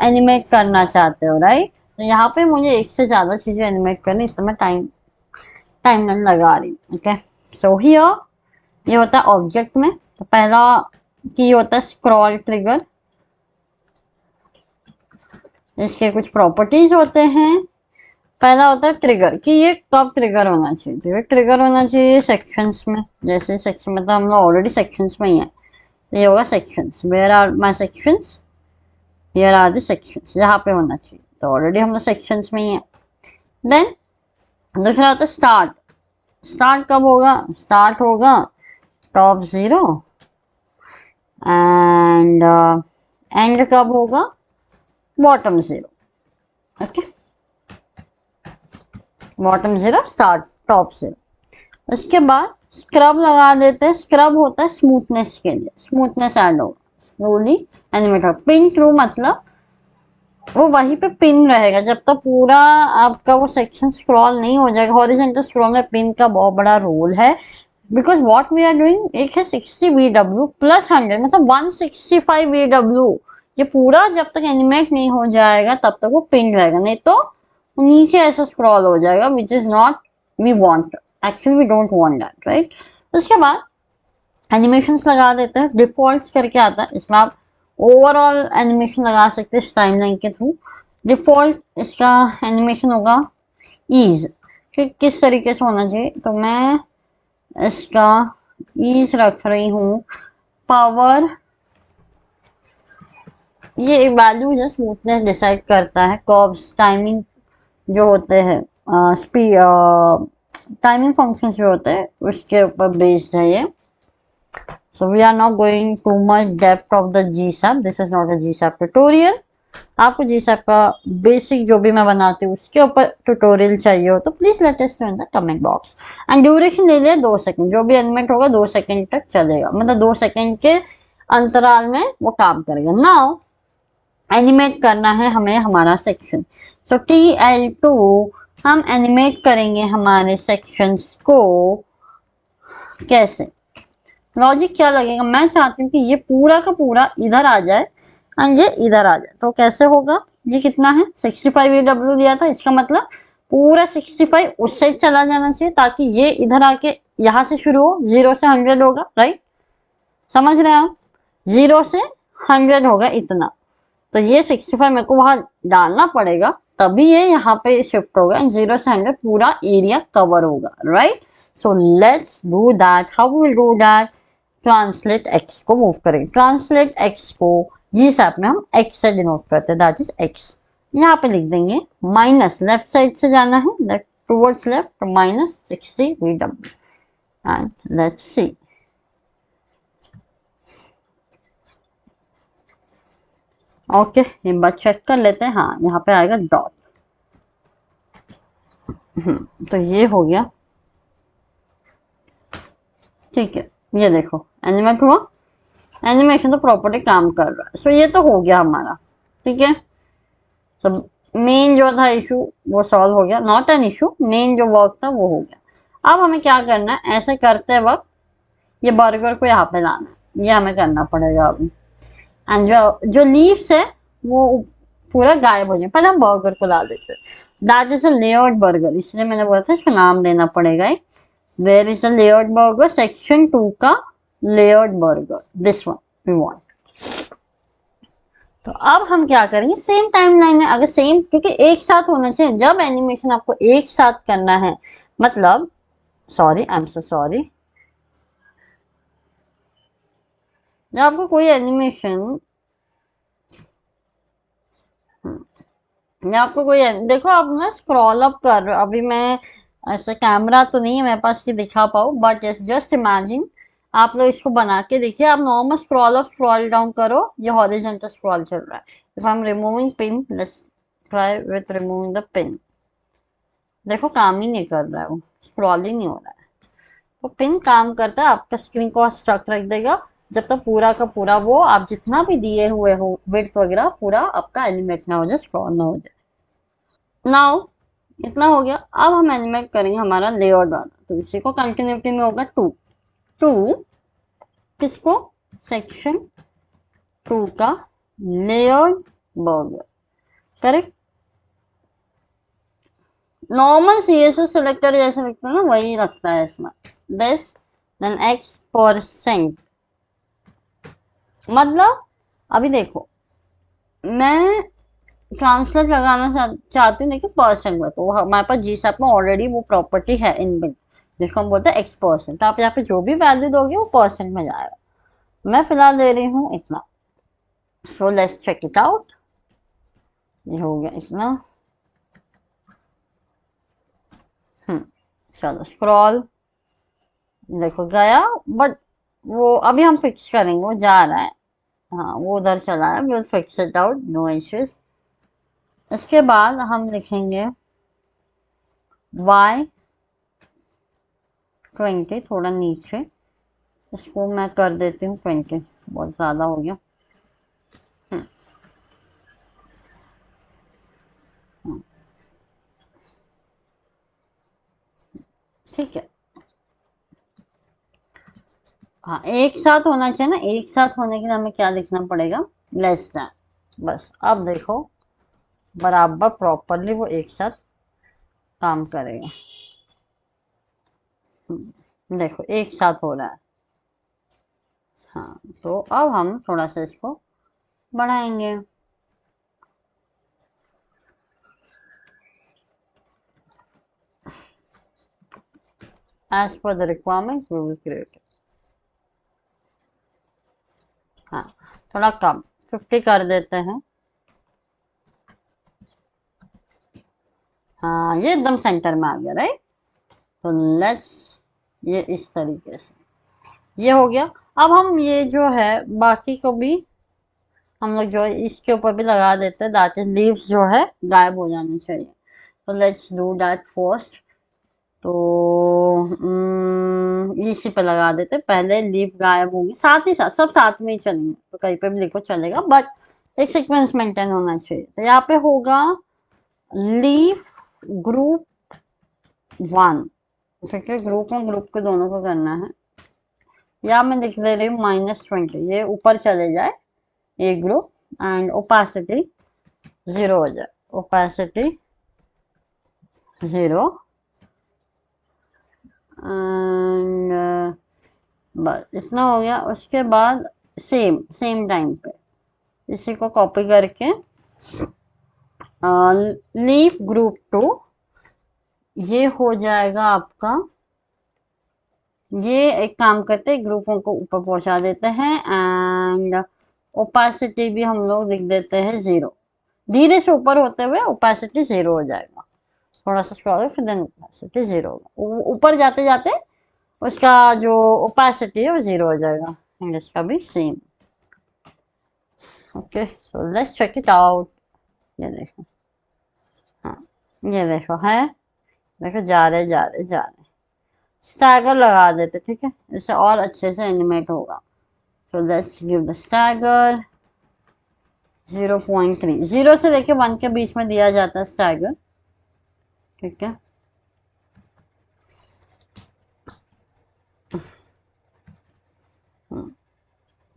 एनिमेट करना चाहते हो, राइट? तो यहाँ पे मुझे एक से ज्यादा चीजें एनिमेट करनी, इसलिए मैं टाइमलाइन लगा रही हूँ. ओके, सो हियर ये होता है ऑब्जेक्ट में. तो पहला की होता है स्क्रॉल ट्रिगर. इसके कुछ प्रॉपर्टीज होते हैं. पहला होता है ट्रिगर, कि ये कब ट्रिगर होना चाहिए. तो ये ट्रिगर होना चाहिए सेक्शंस में. जैसे सेक्शन मतलब हम लोग ऑलरेडी सेक्शंस में ही है. ये होगा sections. Where are my sections? Here are the sections. यहाँ पे होना चाहिए. तो ऑलरेडी हम लोग सेक्शंस में ही है. देन दूसरा होता है स्टार्ट. स्टार्ट कब होगा? स्टार्ट होगा टॉप 0 एंड एंड कब होगा? Bottom 0. Okay, bottom 0 start top 0। उसके बाद स्क्रब लगा देते हैं। स्क्रब होता है स्मूथनेस के लिए, स्मूथनेस ऐड होगा, स्लोली एनिमेट होगा। पिन थ्रू मतलब वो वहीं पे पिन रहेगा जब तक पूरा आपका वो सेक्शन स्क्रॉल नहीं हो जाएगा। हॉरिजॉन्टल स्क्रॉल में पिन का बहुत बड़ा रोल है, because what we are doing, एक है 60 VW प्लस 100 मतलब 165 VW। ये पूरा जब तक एनिमेट नहीं हो जाएगा तब तक वो पिन रहेगा, नहीं तो नीचे ऐसा स्क्रॉल हो जाएगा, which is not we want, actually we don't want that, right. उसके बाद एनिमेशंस लगा देते हैं। डिफॉल्ट्स करके आता है, इसमें आप ओवरऑल एनिमेशन लगा सकते हैं इस टाइमलाइन के थ्रू। डिफॉल्ट इसका एनिमेशन होगा ईज, कि किस तरीके से होना चाहिए, तो मैं इसका ईज रख रही हूँ पावर। ये वैल्यू जो स्मूथनेस डिसाइड करता है, कर्व्स टाइमिंग जो होते हैं, स्पीड टाइमिंग फंक्शन जो होते हैं उसके ऊपर बेस्ड है ये। So we are not going too much depth of the GSAP. This is not a GSAP tutorial. आपको GSAP का बेसिक जो भी मैं बनाती हूँ उसके ऊपर ट्यूटोरियल चाहिए हो तो please let us know in the comment box. And duration ले लिया 2 सेकंड, जो भी एनिमेट होगा 2 सेकंड तक चलेगा, मतलब 2 सेकंड के अंतराल में वो काम करेगा। नाउ एनिमेट करना है हमें हमारा सेक्शन। सो TL2 हम एनिमेट करेंगे हमारे सेक्शंस को। कैसे, लॉजिक क्या लगेगा, मैं चाहती हूँ कि ये पूरा का पूरा इधर आ जाए एंड ये इधर आ जाए, तो कैसे होगा, ये कितना है 65 AW दिया था, इसका मतलब पूरा 65 उस साइड चला जाना चाहिए ताकि ये इधर आके यहाँ से शुरू हो, 0 से 100 होगा, राइट, समझ रहे हैं आप, 0 से 100 होगा इतना, तो ये 65 मेरे को वहां डालना पड़ेगा तभी ये यहाँ पे शिफ्ट होगा एंड 0 से 100 पूरा एरिया कवर होगा, right. So let's do that. How will do that, translate x को मूव करेंगे। ट्रांसलेट एक्स को GSAP में हम एक्स से डिनोट करते हैं, दैट इज एक्स। यहाँ पे लिख देंगे माइनस, लेफ्ट साइड से जाना है, left towards left, minus 60 VW and let's see. Okay, एक बार चेक कर लेते हैं, हाँ यहाँ पे आएगा डॉट। तो ये हो गया, ठीक है, ये देखो एनिमेट हुआ, एनिमेशन तो प्रॉपर्टी काम कर रहा है। सो ये तो हो गया हमारा, ठीक है। सब मेन जो था इशू वो सॉल्व हो गया, नॉट एन इशू, मेन जो वर्क था वो हो गया। अब हमें क्या करना है, ऐसे करते वक्त ये बर्गर को यहाँ पे लाना है, ये हमें करना पड़ेगा अभी। एंड जो जो लीव्स है वो पूरा गायब हो जाए, पहले हम बर्गर को ला देते हैं। That is a layout burger, इसलिए मैंने बोला था इसको नाम देना पड़ेगा। Where is a layout burger, section 2 का layout burger, this one we want. तो अब हम क्या करेंगे, सेम टाइमलाइन है, अगर सेम, क्योंकि एक साथ होना चाहिए जब एनिमेशन आपको एक साथ करना है, मतलब sorry, I am so sorry, जब आपको कोई एनिमेशन, आपको कोई, देखो आप ना स्क्रॉल अप कर रहे हो, अभी मैं ऐसा कैमरा तो नहीं है मेरे पास कि दिखा पाऊँ, बट जस्ट इमेजिन आप लोग इसको बना के देखिए, आप normal scroll up scroll down करो, ये हॉरिजॉन्टल स्क्रॉल चल रहा है। If I am removing pin, let's try with removing the pin, देखो काम ही नहीं कर रहा है, वो स्क्रॉल ही नहीं हो रहा है। तो पिन काम करता है, आपका स्क्रीन को स्ट्रक रख देगा जब तक पूरा का पूरा वो आप जितना भी दिए हुए हो विड्थ वगैरह पूरा आपका एनिमेट ना हो जाए, स्क्रॉल ना हो जाए। नाउ इतना हो गया, अब हम एनिमेट करेंगे हमारा लेआउट वाला, तो इसी को कंटिन्यूटी में होगा 2 2, किसको, सेक्शन 2 का layout burger, correct. Normal CSS selector जैसे लिखते हैं ना वही रखता है इसमें, दिस देन X%, मतलब अभी देखो मैं ट्रांसलेट लगाना चाहती हूँ, देखिए परसेंट में, तो हमारे पास GSAP में ऑलरेडी वो प्रॉपर्टी है इनबिल्ट, जिसको हम बोलते हैं X%, तो आप यहाँ पे जो भी वैल्यू दोगे वो परसेंट में जाएगा। मैं फिलहाल दे रही हूँ इतना, so let's check it out. ये हो गया इतना, चलो स्क्रॉल, देखो गया, बट वो अभी हम फिक्स करेंगे, वो जा रहा है, हाँ वो उधर चला है, will fix it out, no issues. इसके बाद हम लिखेंगे y 20, थोड़ा नीचे, इसको मैं कर देती हूँ 20, बहुत ज़्यादा हो गया। ठीक है, हाँ एक साथ होना चाहिए ना, एक साथ होने के लिए हमें क्या लिखना पड़ेगा, लेस देन। बस अब देखो बराबर प्रॉपरली वो एक साथ काम करेगा। देखो एक साथ हो रहा है। हाँ तो अब हम थोड़ा सा इसको बढ़ाएंगे। As per the requirement we will create. हाँ थोड़ा कम 50 कर देते हैं। हाँ ये एकदम सेंटर में आ गया राइट। तो लेट्स ये इस तरीके से ये हो गया। अब हम ये जो है बाकी को भी हम लोग जो है इसके ऊपर भी लगा देते हैं, दैट इज लीव्स जो है गायब हो जानी चाहिए। तो लेट्स डू दैट फर्स्ट। तो इसी पे लगा देते, पहले लीफ गायब होंगी, साथ ही साथ सब साथ में ही चलेंगे, तो कहीं पे भी लिखो चलेगा, बट एक सीक्वेंस मेंटेन होना चाहिए। तो यहाँ पे होगा लीफ ग्रुप 1, ठीक है, ग्रुप और ग्रुप के दोनों को करना है। या मैं लिख दे रही हूँ -20, ये ऊपर चले जाए ये ग्रुप, एंड ओपासिटी 0 हो जाए, ओपासिटी 0, एंड बस इतना हो गया। उसके बाद सेम सेम टाइम पे इसी को कॉपी करके लीफ ग्रुप 2 ये हो जाएगा आपका। ये एक काम करते हैं, ग्रुपों को ऊपर पहुंचा देते हैं, एंड ओपासिटी भी हम लोग लिख देते हैं 0। धीरे से ऊपर होते हुए ओपासिटी 0 हो जाएगा। थोड़ा सा स्क्रॉल फिर देन ओपासिटी 0 होगा, ऊपर जाते जाते उसका जो ओपासिटी है वो 0 हो जाएगा, एंड इसका भी same. Okay so let's check it out. ये देखो, हाँ ये देखो है, देखो जा रहे जा रहे जा रहे। स्टैगर लगा देते, ठीक है, इससे और अच्छे से एनिमेट होगा। So let's give the stagger 0.3, 0 से लेके 1 के बीच में दिया जाता है स्टैगर, ठीक है।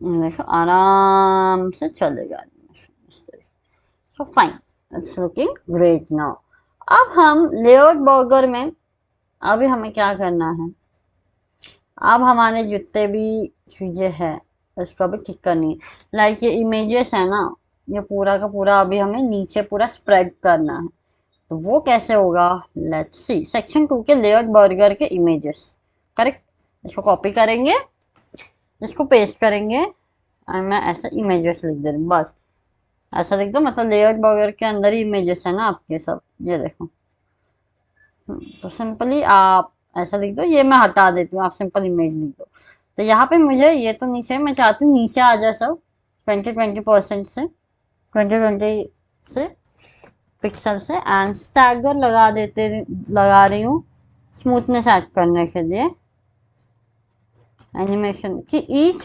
देखो आराम से चलेगा। So fine, it's looking great now. अब हम लेआउट बर्गर में अभी हमें क्या करना है, अब हमारे जितने भी चीजें हैं उसको भी ठीक करनी है। लाइक ये इमेजेस है ना, ये पूरा का पूरा अभी हमें नीचे पूरा स्प्रेड करना है। तो वो कैसे होगा, लेट्स सी। सेक्शन 2 के लेआउट बर्गर के इमेजेस, करेक्ट, इसको कॉपी करेंगे, इसको पेस्ट करेंगे, और मैं ऐसा इमेजेस लिख दे रही हूँ, बस ऐसा लिख दो, मतलब लेआउट बर्गर के अंदर ही इमेजेस है ना आपके सब, ये देखो। तो सिंपली आप ऐसा लिख दो, ये मैं हटा देती हूँ, आप सिंपल इमेज लिख दो। तो यहाँ पे मुझे ये तो नीचे, मैं चाहती हूँ नीचे आ जाए सब 20% से, 20 से पिक्सल से, एंड स्टैगर लगा रही हूँ स्मूथनेस ऐड करने के लिए एनिमेशन की ईच।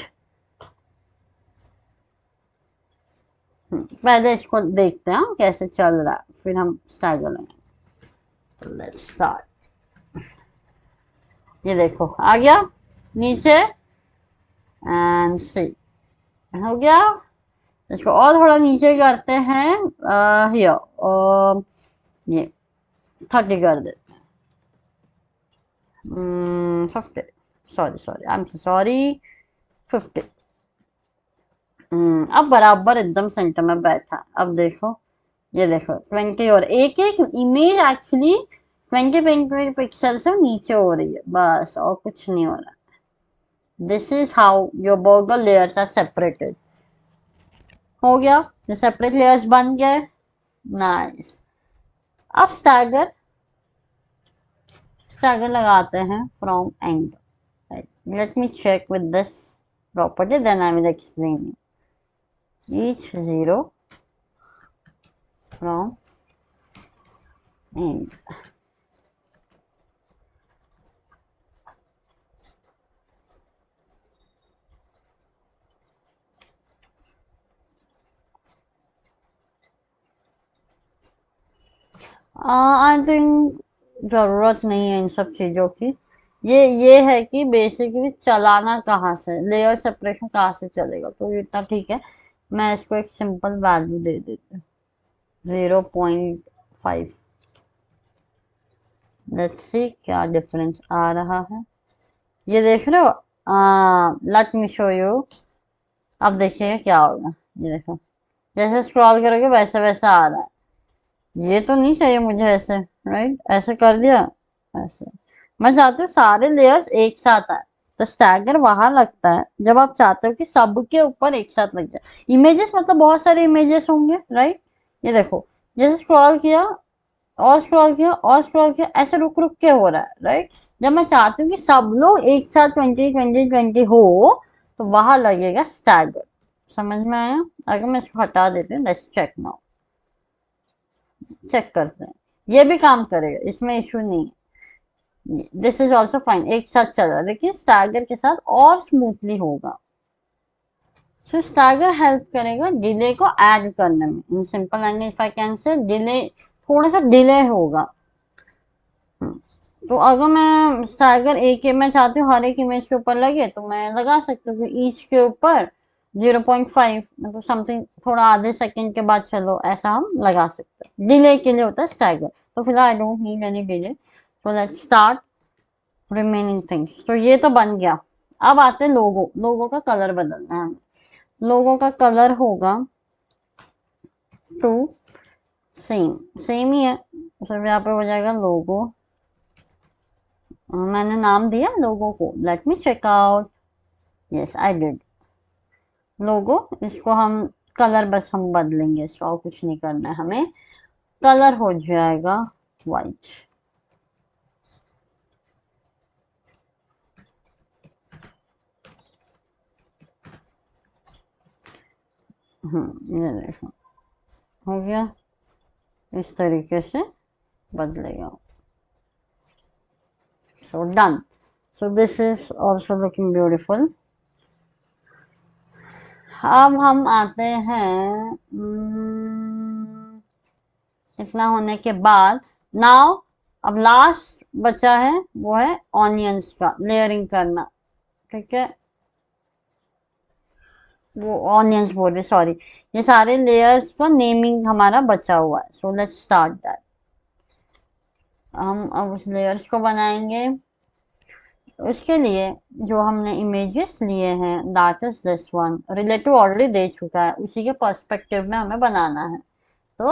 पहले इसको देखते हैं कैसे चल रहा है, फिर हम स्टैगर लगाएंगे। Let's start. ये देखो आ गया नीचे, एंड सी हो गया। इसको और थोड़ा नीचे करते हैं, हियर ये 30 कर देते हैं, 50, sorry sorry I am sorry, 50। अब बराबर एकदम सेंटर में बैठा। अब देखो, ये देखो 20, और एक एक इमेज एक्चुअली 20 पिक्सल से नीचे हो रही है, बस और कुछ नहीं हो रहा। This is how your burger layers are separated. हो गया, ये सेपरेट लेयर्स बन गए, नाइस। अब स्टैगर स्टैगर लगाते हैं from end. Let me check with this property, then I will explain you. Each 0 from end. I think जरूरत नहीं है इन सब चीजों की। ये है कि बेसिकली चलाना कहाँ से, लेयर सेपरेशन कहाँ से चलेगा, तो ये इतना ठीक है। मैं इसको एक सिंपल वैल्यू दे देती हूँ 0.5। लेट्स सी क्या डिफरेंस आ रहा है। ये देख रहे हो, लेट मी शो यू। अब देखिए क्या होगा। ये देखो, जैसे स्क्रॉल करोगे वैसे वैसे आ रहा है। ये तो नहीं चाहिए मुझे ऐसे, राइट? ऐसे कर दिया ऐसे। मैं चाहती हूँ सारे लेयर्स एक साथ आए। तो स्टैगर वहां लगता है जब आप चाहते हो कि सबके ऊपर एक साथ लग जाए। इमेजेस मतलब बहुत सारे इमेजेस होंगे, राइट? ये देखो, जैसे स्क्रॉल किया और स्क्रॉल किया और स्क्रॉल किया, ऐसे रुक रुक के हो रहा है, राइट? जब मैं चाहती हूँ कि सब लोग एक साथ 20 20 20 हो, तो वहां लगेगा स्टैगर। समझ में आया? अगर मैं इसको हटा देती हूँ, लेट्स चेक नाउ। चेक करते हैं, ये भी काम करेगा, इसमें इशू नहीं है। दिस इज ऑल्सो फाइन, एक साथ चल रहा है। देखिए स्टैगर के साथ और स्मूथली होगा। तो स्टैगर हेल्प करेगा डिले को ऐड करने में। In simple language if I can say, delay, थोड़ा सा डिले होगा। तो अगर मैं स्टाइगर एक मैं चाहती हूँ हर एक इमेज के ऊपर लगे, तो मैं लगा सकती हूँ कि ईच के ऊपर 0.5, मतलब समथिंग थोड़ा आधे सेकंड के बाद चलो, ऐसा हम लगा सकते हैं। डिले के लिए होता है स्टाइगर। तो फिलहाल I don't need any delay. तो लेट्स स्टार्ट रिमेनिंग थिंग्स। तो ये तो बन गया। अब आते हैं लोगो। लोगो का कलर बदलना है हमें। लोगो का कलर होगा टू सेम, सेम ही है। तो यहाँ पे हो जाएगा लोगो। मैंने नाम दिया लोगों को, let me check out. Yes I did. Logo, इसको हम कलर बस हम बदलेंगे, इसका और कुछ नहीं करना है हमें। कलर हो जाएगा वाइट। ये देखो, हो गया। इस तरीके से बदलेगा। So done. So this is also looking beautiful. अब हम आते हैं, इतना होने के बाद नाउ, अब लास्ट बचा है वो है ऑनियंस का लेयरिंग करना। ठीक है, वो ऑनियंस बोल रहे, सॉरी। ये सारे लेयर्स का नेमिंग हमारा बचा हुआ है। So let's start that. हम अब उस लेयर्स को बनाएंगे। उसके लिए जो हमने इमेजेस लिए हैं, that is this one. Relative already दे चुका है, उसी के पर्सपेक्टिव में हमें बनाना है। तो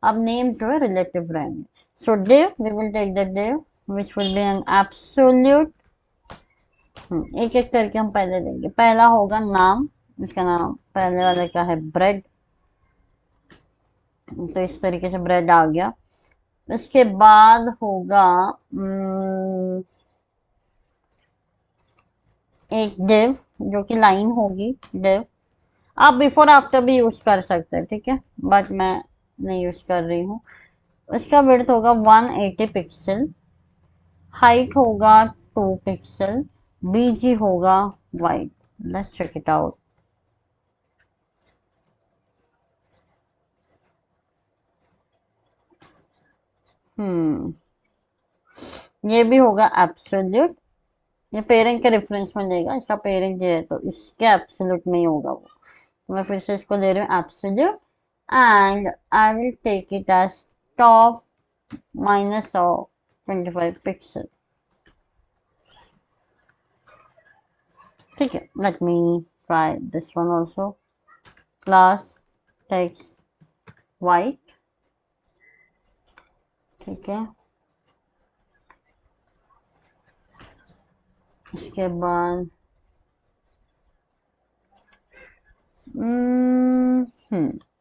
अब नेम जो है रिलेटिव रहेंगे। सो div, we will take the div which will be an absolute। एक एक करके हम पहले लेंगे। पहला होगा नाम। इसका नाम पहले वाले का है ब्रेड। तो इस तरीके से ब्रेड आ गया। इसके बाद होगा एक div, जो कि लाइन होगी div। आप बिफोर आफ्टर भी यूज कर सकते हैं, ठीक है, बट मैं नहीं यूज कर रही हूँ। इसका विड्थ होगा 180 पिक्सल। हाइट होगा 2 पिक्सल। बीजी होगा white. Let's check it out. ये भी होगा एब्सोल्यूट। ये पेरेंट के रेफरेंस में लेगा, इसका पेरेंट ये है तो इसके एब्सोल्यूट में ही होगा वो। तो मैं फिर से इसको ले रही हूँ absolute. And I will take it as top minus of 25 pixel. ठीक है, let me try this one also. Class text white. ठीक है, इसके बाद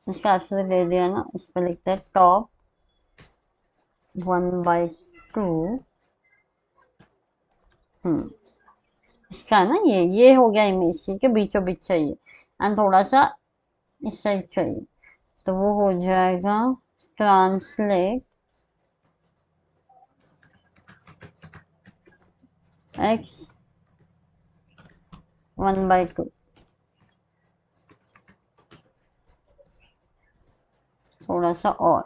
इसका एब्सोल्यूट दे दिया ना, इस पर लिखते हैं टॉप 1/2। इसका ना ये हो गया इमेज, ठीक है, बीचों बीच चाहिए एंड थोड़ा सा इस साइड चाहिए। तो वो हो जाएगा ट्रांसलेट x 1/2। थोड़ा सा और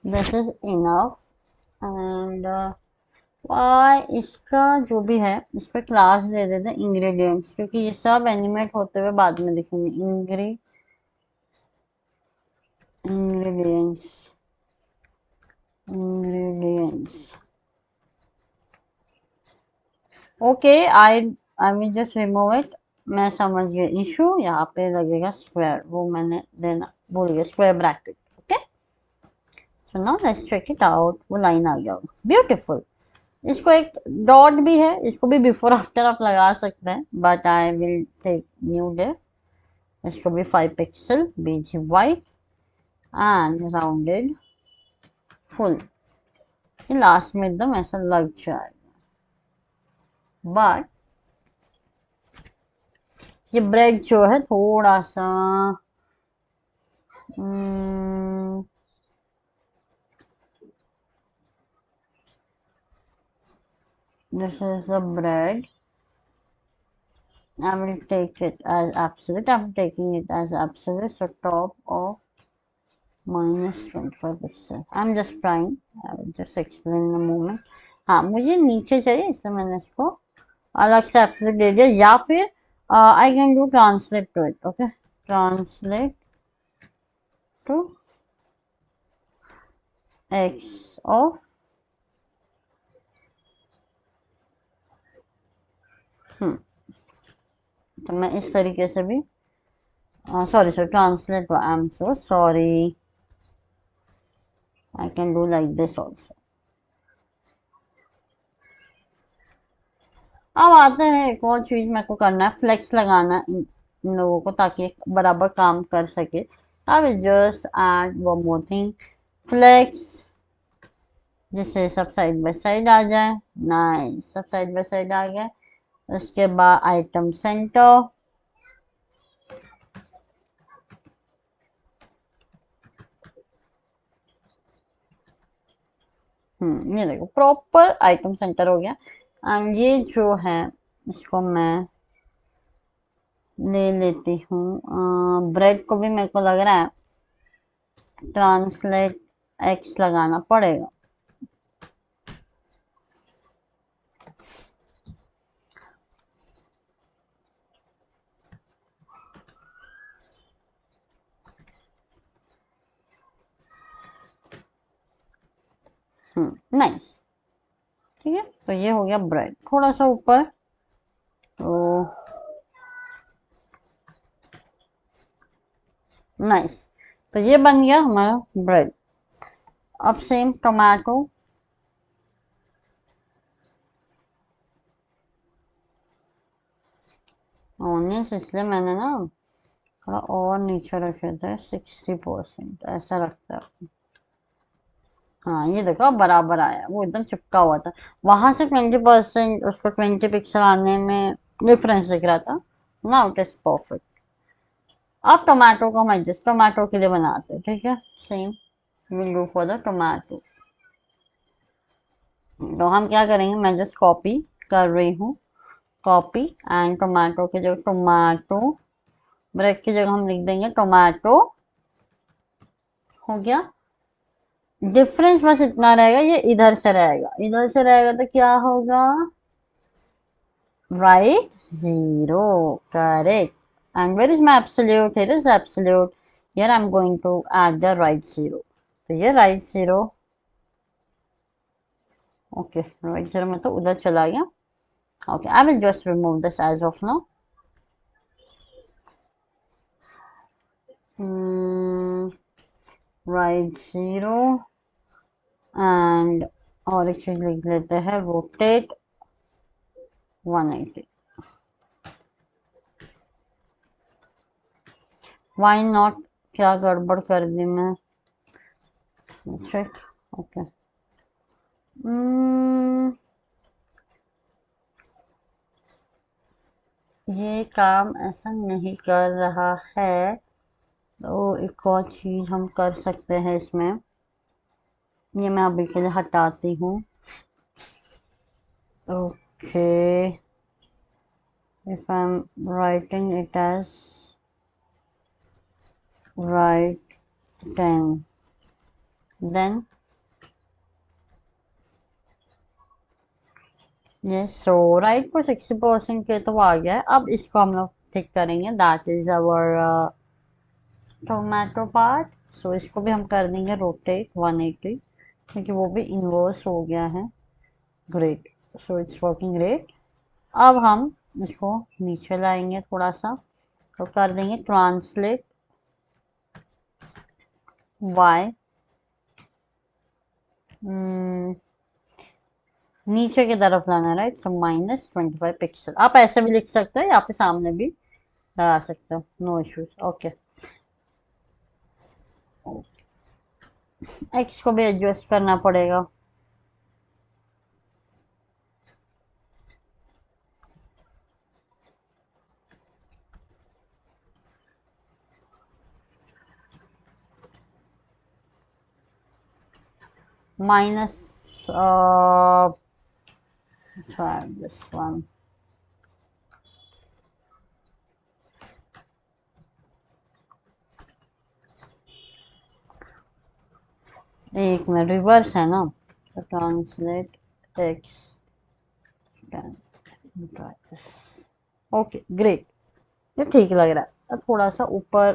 this is enough and Y इसका जो भी है इस पर क्लास दे देते इंग्रेडिएंट्स, क्योंकि ये सब एनिमेट होते हुए बाद में दिखेंगे। Ingredients okay, I will just remove it. मैं समझ गया इशू, यहाँ पे लगेगा स्क्वायर, वो मैंने देना भूल गया, square bracket. Okay, so now let's check it out. वो लाइन आ गया, ब्यूटीफुल। इसको एक डॉट भी है, इसको भी बिफोर आफ्टर आप लगा सकते हैं, but I will take new day. इसको भी 5 पिक्सल, बीच वाइट एंड राउंडेड फुल। ये लास्ट में एकदम ऐसा लग जाएगा, बट ये ब्रेड जो है थोड़ा सा this is the bread. I will take it as absolute. I'm taking it as absolute. So top of minus 25%. I'm just trying. I will just explain in a moment. हाँ, मुझे नीचे चाहिए इसलिए मैंने इसको अलग से एब्सोल्यूट दे दिया, या फिर I can do translate to it. Okay, translate to X of तो मैं इस तरीके से भी sorry, translate. I'm so sorry. I can do like this also. अब आते हैं एक और चीज मेरे को करना है, फ्लेक्स लगाना इन लोगों को ताकि बराबर काम कर सके। I will just add one more thing, flex, जिससे सब साइड बाय साइड आ जाए। नाइस, सब साइड बाय साइड आ गया। उसके बाद आइटम सेंटर, ये देखो प्रॉपर आइटम सेंटर हो गया। एंड ये जो है इसको मैं ले लेती हूँ, ब्रेड को भी मेरे को लग रहा है ट्रांसलेट एक्स लगाना पड़ेगा। नाइस, ठीक है। तो ये हो गया ब्रेड, थोड़ा सा ऊपर तो नाइस। तो ये बन गया हमारा ब्रेड। अब सेम टोमेटो, ऑनियंस इसलिए मैंने ना थोड़ा और नीचे रखे थे, 60% ऐसा रखता है। हाँ, ये देखो अब बराबर आया, वो एकदम चिपका हुआ था, वहां से 20% उसको 20 पिक्सल आने में डिफरेंस दिख रहा था। Now it is perfect. अब टोमेटो को हम एडजस्ट टोमेटो के लिए बनाते हैं, ठीक है। Same will do for the tomato. तो हम क्या करेंगे, मैं जस्ट कॉपी कर रही हूँ, कॉपी एंड टोमेटो की जगह टोमेटो, ब्रेड की जगह हम लिख देंगे टोमेटो। हो गया। डिफरेंस बस इतना रहेगा, ये इधर से रहेगा, इधर से रहेगा तो क्या होगा, right zero, correct. And where is my absolute? Here is absolute. Here I'm going to add the right zero. तो ये right zero, okay, right zero में तो उधर चला गया। Okay, I will just remove this as of now. Right zero and और एक चीज लिख लेते हैं, rotate 180. Why not? क्या गड़बड़ कर दी मैं, check. Okay. ये काम ऐसा नहीं कर रहा है, तो एक और चीज हम कर सकते हैं इसमें, ये मैं अभी के लिए हटाती हूँ। Okay, if I am writing it as right 10, then yes, so right को 60% के तो आ गया है। अब इसको हम लोग ठीक करेंगे, that is our tomato part. So इसको भी हम कर देंगे रोटेट 180, क्योंकि वो भी इन्वर्स हो गया है। Great, so it's working great. अब हम इसको नीचे लाएंगे थोड़ा सा, तो कर देंगे ट्रांसलेट y, नीचे की तरफ लाना है, राइट। सो -25 पिक्सल, आप ऐसे भी लिख सकते हो, या फिर सामने भी लगा सकते हो, नो इश्यूज। ओके, एक्स को भी एडजस्ट करना पड़ेगा। Minus try this one। एक में रिवर्स है ना, तो ट्रांसलेट एक्स, ओके ग्रेट, ये ठीक लग रहा है। अब थोड़ा सा ऊपर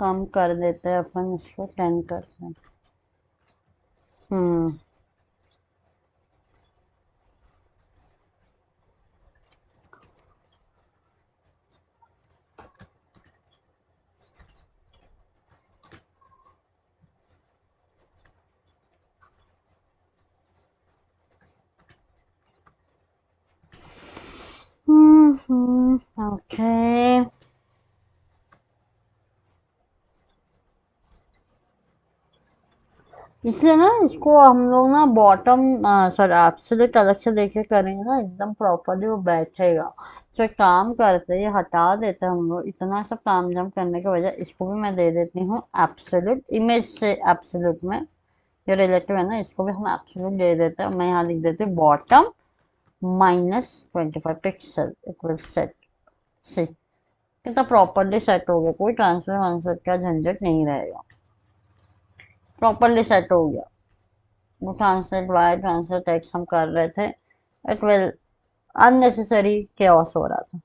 कम कर देते हैं अपन, इसको 10 करते हैं। हम्म ओके, इसलिए ना इसको हम लोग ना बॉटम, सॉरी एब्सोल्यूट अलग से लेके करेंगे ना, एकदम प्रॉपरली वो बैठेगा। तो एक काम करते हैं, ये हटा देते हैं हम लोग, इतना सब काम जम करने के वजह इसको भी मैं दे देती हूँ एब्सोल्यूट, इमेज से एब्सोल्यूट में जो रिलेटिव है ना, इसको भी हम एब्सोल्यूट दे देते हैं। मैं यहाँ लिख देती हूँ बॉटम -25 पिक्सल इक्वल सेट। सी कितना प्रॉपरली सेट हो गया, कोई ट्रांसफर वांसफर का झंझट नहीं रहेगा, प्रॉपरली सेट हो गया। वो ट्रांसलेट वाई ट्रांसलेट एक्स हम कर रहे थे, इट विल अननेसेसरी केओस हो रहा था।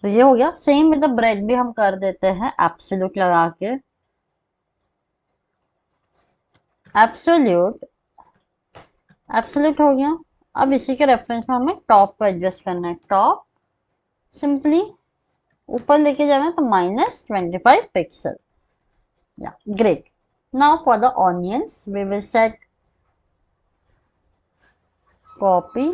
तो ये हो गया। सेम विद द ब्रेड भी हम कर देते हैं एब्सोल्यूट लगा के, एब्सोल्यूट, एब्सोल्यूट हो गया। अब इसी के रेफरेंस में हमें टॉप को एडजस्ट करना है, टॉप सिंपली ऊपर लेके जाना है, तो -25 पिक्सल। या great. Now for the onions we will set copy,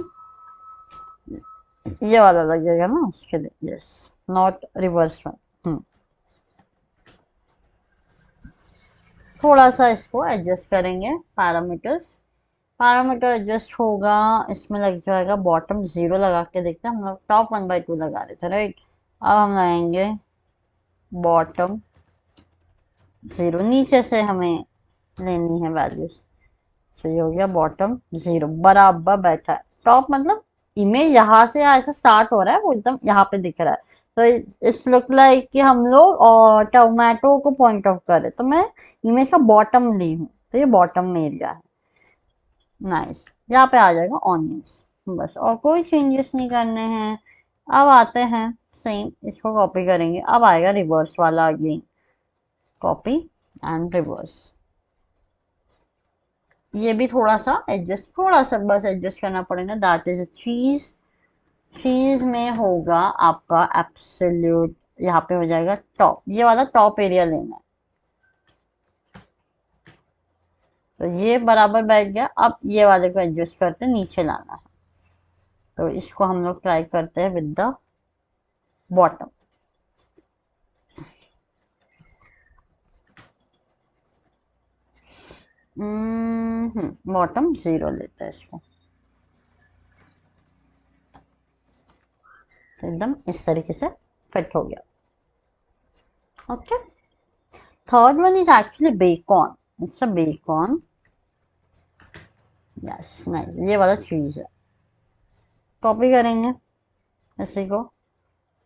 ये वाला लगेगा ना उसके लिए, यस, नॉट रिवर्स में। थोड़ा सा इसको एडजस्ट करेंगे पैरामीटर्स, पैरामीटर एडजस्ट होगा, इसमें लग जाएगा बॉटम 0 लगा के देखते हैं। हम लोग टॉप 1/2 लगा रहे थे, राइट। अब हम लगाएंगे बॉटम 0, नीचे से हमें लेनी है वैल्यूज। तो ये हो गया बॉटम 0, बराबर बैठा है। टॉप मतलब इमेज यहाँ से ऐसा स्टार्ट हो रहा है, वो एकदम यहाँ पे दिख रहा है। तो इस लुक लाइक कि हम लोग और टोमेटो को पॉइंट ऑफ करें, तो मैं इमेज का बॉटम ली हूँ, तो ये बॉटम एरिया है। नाइस, यहाँ पे आ जाएगा ऑनियंस, बस, और कोई चेंजेस नहीं करने हैं। अब आते हैं, सेम इसको कॉपी करेंगे, अब आएगा रिवर्स वाला अगेन, कॉपी एंड रिवर्स। ये भी थोड़ा सा एडजस्ट, थोड़ा सा बस एडजस्ट करना पड़ेगा, दैट इज चीज। चीज में होगा आपका एब्सोल्यूट, यहाँ पे हो जाएगा टॉप, ये वाला टॉप एरिया लेना है। तो ये बराबर बैठ गया। अब ये वाले को एडजस्ट करते नीचे लाना है, तो इसको हम लोग ट्राई करते हैं विद द बॉटम। बॉटम 0 लेते हैं इसको, तो एकदम इस तरीके से फिट हो गया। Okay, third one is actually Bacon, it's a Bacon, yes nice, ये वाला चीज है। कॉपी करेंगे इसी को,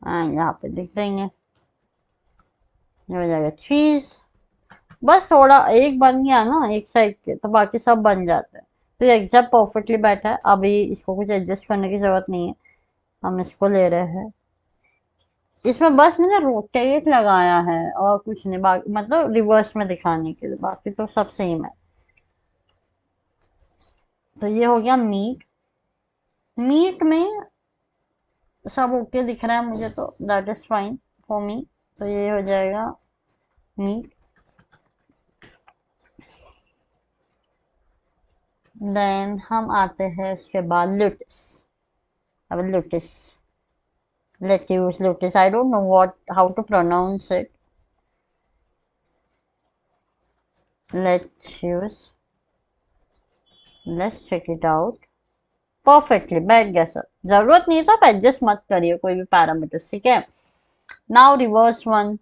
यहाँ पे लिख देंगे, ये हो जाएगा चीज। बस थोड़ा एक बन गया ना एक साइड के, तो बाकी सब बन जाते हैं। तो ये एग्जैक्ट परफेक्टली बैठा है, अभी इसको कुछ एडजस्ट करने की जरूरत नहीं है, हम इसको ले रहे हैं। इसमें बस मैंने रोटेट लगाया है और कुछ नहीं, बाकी मतलब रिवर्स में दिखाने के लिए, बाकी तो सब सेम है। तो ये हो गया मीट। मीट में सब ओके दिख रहा है मुझे, तो that is fine for me. तो ये हो जाएगा मीट। देन हम आते हैं इसके बाद लेट्स। अब let's, let's use lettuce. I don't know what how to pronounce it. Let's use. Let's check it out. Perfectly बैठ गया सर, जरूरत नहीं था, आप एडजस्ट मत करिए कोई भी पैरामीटर्स, ठीक है। नाउ रिवर्स वन,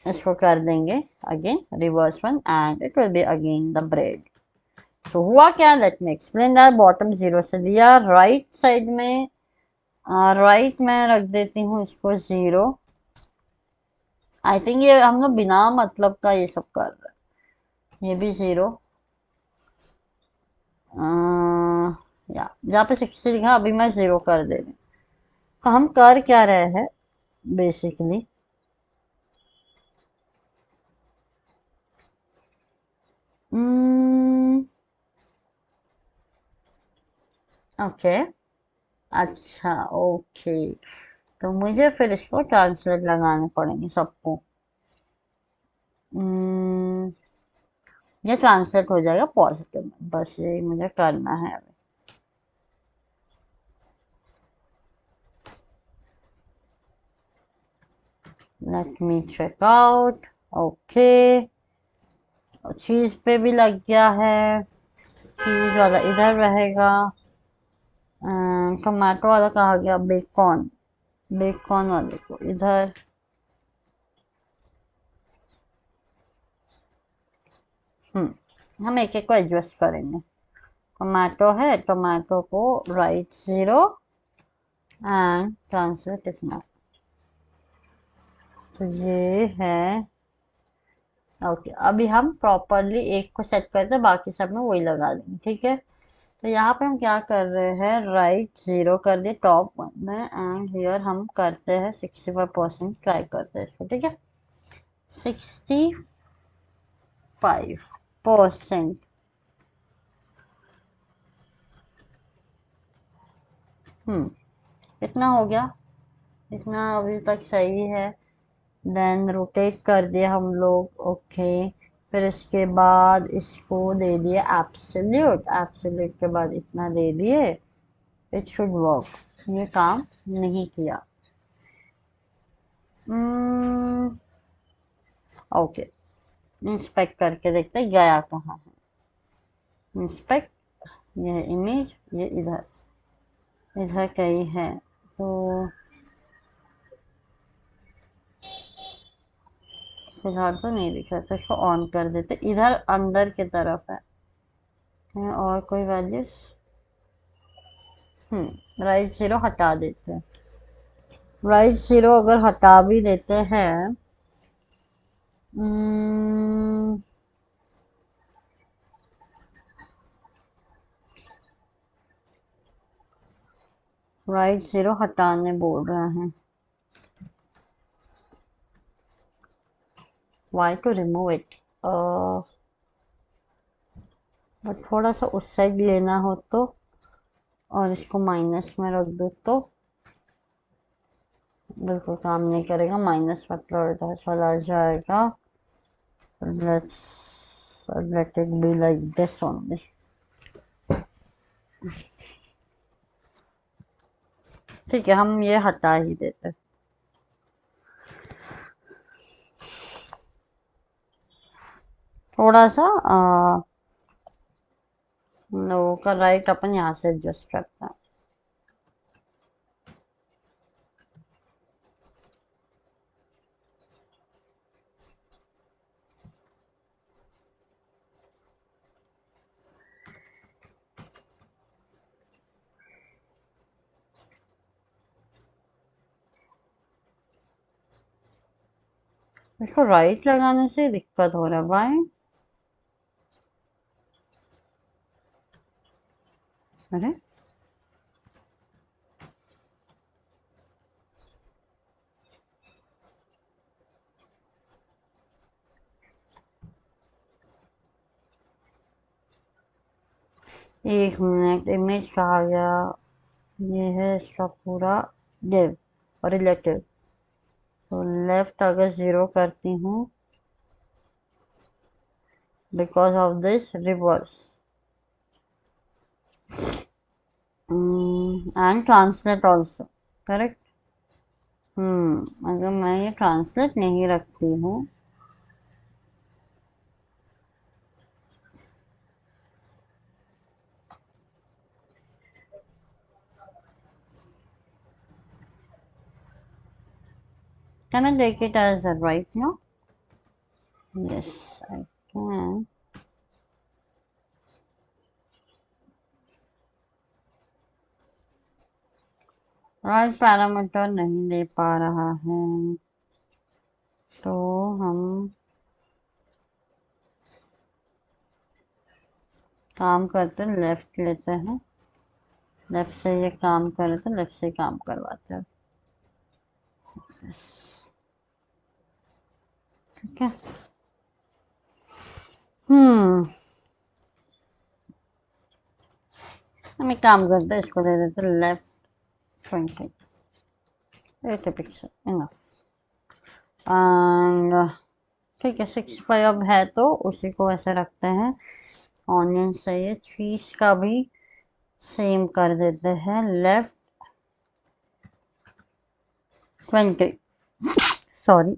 इसको कर देंगे again reverse one and it will be again the bread. तो हुआ क्या, let me explain that. Bottom zero से दिया, राइट साइड में राइट में रख देती हूँ इसको जीरो। आई थिंक ये हम लोग बिना मतलब का ये सब कर रहे हैं। ये भी जीरो, या जहाँ पे 60 लिखा अभी मैं जीरो कर दे रही हूँ। तो हम कर क्या रहे हैं बेसिकली, ओके, अच्छा ओके। तो मुझे फिर इसको ट्रांसलेट लगाने पड़ेंगे सबको। हम्म, ये ट्रांसलेट हो जाएगा पॉजिटिव में, बस ये मुझे करना है अभी। Let me check out. Okay, cheese पे भी लग गया है, चीज वाला इधर रहेगा। टमाटो वाला कहा गया, बेकॉन, बेकॉन वाले को इधर। हम एक एक को एडजस्ट करेंगे। टमाटो है, टमाटो को राइट जीरो एंड ट्रांसलेट इतना। तो ये है ओके। अभी हम प्रॉपरली एक को सेट करते हैं, बाकी सब में वही लगा देंगे, ठीक है। तो यहाँ पे हम क्या कर रहे हैं, राइट जीरो कर दिए टॉप वन में एंड हियर हम करते हैं 65% ट्राई करते हैं इसको, ठीक है। 65%। इतना हो गया, इतना अभी तक सही है। देन रोटेट कर दिया हम लोग, ओके। फिर इसके बाद इसको दे दिए एब्सोल्यूट, एब्सोल्यूट के बाद इतना दे दिए, इट शुड वर्क। ये काम नहीं किया, ओके। इंस्पेक्ट करके देखते हैं गया कहाँ है। इंस्पेक्ट, ये इमेज, ये इधर, इधर कहीं है। तो फिलहाल तो नहीं दिख रहा, तो इसको ऑन कर देते, इधर अंदर की तरफ है और कोई वैल्यूज। राइट जीरो हटा देते हैं। राइट जीरो अगर हटा भी देते हैं, राइट जीरो हटाने बोल रहे हैं, why to remove it. But थोड़ा सा उस साइड लेना हो तो, और इसको माइनस में रख दो तो बिल्कुल काम नहीं करेगा, माइनस मतलब इधर चला जाएगा। let's let it be like this only। ठीक है, हम ये हटा ही देते। थोड़ा सा लोगों का राइट अपन यहाँ से एडजस्ट करते हैं। इसको राइट लगाने से दिक्कत हो रहा है भाई। अरे एक मिनट, इमेज कहा गया? ये है इसका पूरा div और रिलेटिव। तो लेफ्ट अगर 0 करती हूँ because of this reverse and translate also, correct. अगर मैं ये ट्रांसलेट नहीं रखती हूँ can I take it as a right now? Yes, I can. Right parameter नहीं दे पा रहा है, तो हम काम करते लेफ्ट लेते हैं, लेफ्ट से ये काम करे तो लेफ्ट से काम करवाते हैं। ठीक है। हम एक काम करते हैं, इसको दे देते लेफ्ट 20 8 पिक्सल इनफ। एंड ठीक है, 65 अब है तो उसी को ऐसे रखते हैं। ऑनियन चाहिए, चीज का भी सेम कर देते हैं, left 20 sorry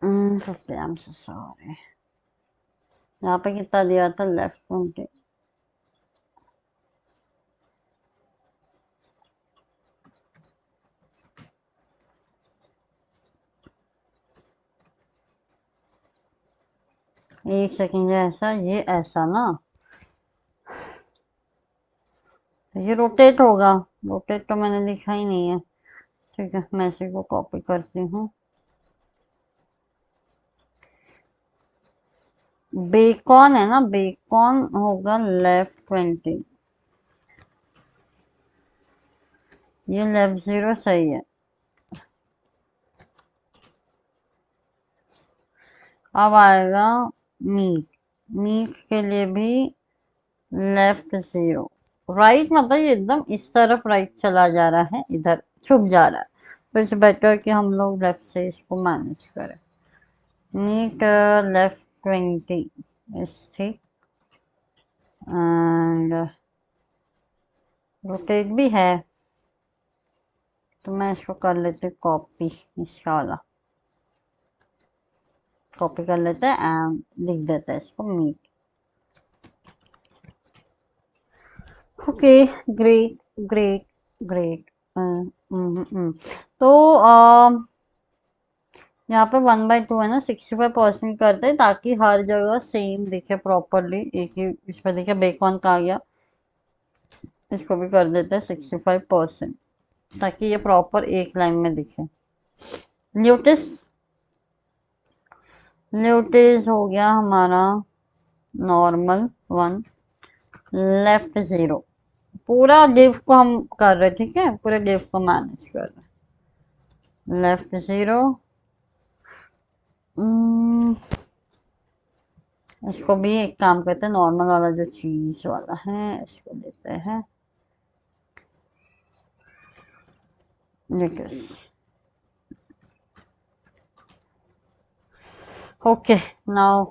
50, I am so sorry. यहाँ पे कितना दिया था? लेफ्ट 20। एक सेकंड, ऐसा ये ऐसा ना, ये रोटेट होगा, रोटेट तो मैंने लिखा ही नहीं है। ठीक है, मैं इसी को कॉपी करती हूँ। बेकॉन है ना, बेकॉन होगा लेफ्ट 20, ये लेफ्ट 0 सही है। अब आएगा मीट, मीट के लिए भी लेफ्ट 0। राइट मतलब ये एकदम इस तरफ राइट चला जा रहा है, इधर छुप जा रहा है, तो इट्स बेटर कि हम लोग लेफ्ट से इसको मैनेज करें। मीट लेफ्ट 20 इस ठीक, एंड रोटेट भी है, तो मैं इसको कर लेती हूँ कॉपी, इसका वाला कॉपी कर लेते हैं एंड लिख देते हैं इसको meat. Okay, great great great. तो यहाँ पे 1/2 है ना, 65% करते हैं ताकि हर जगह सेम दिखे प्रॉपरली। एक ही इस पर देखिए बेकॉन का आ गया, इसको भी कर देते हैं 65% ताकि ये प्रॉपर एक लाइन में दिखे। ल्यूटिस, ल्यूटिस हो गया हमारा नॉर्मल 1 लेफ्ट 0। पूरा डिव को हम कर रहे, ठीक है, पूरे डिव को मैनेज कर रहे। लेफ्ट 0, इसको भी एक काम करते हैं, नॉर्मल वाला जो चीज वाला है इसको देते हैं lettuce. Okay, now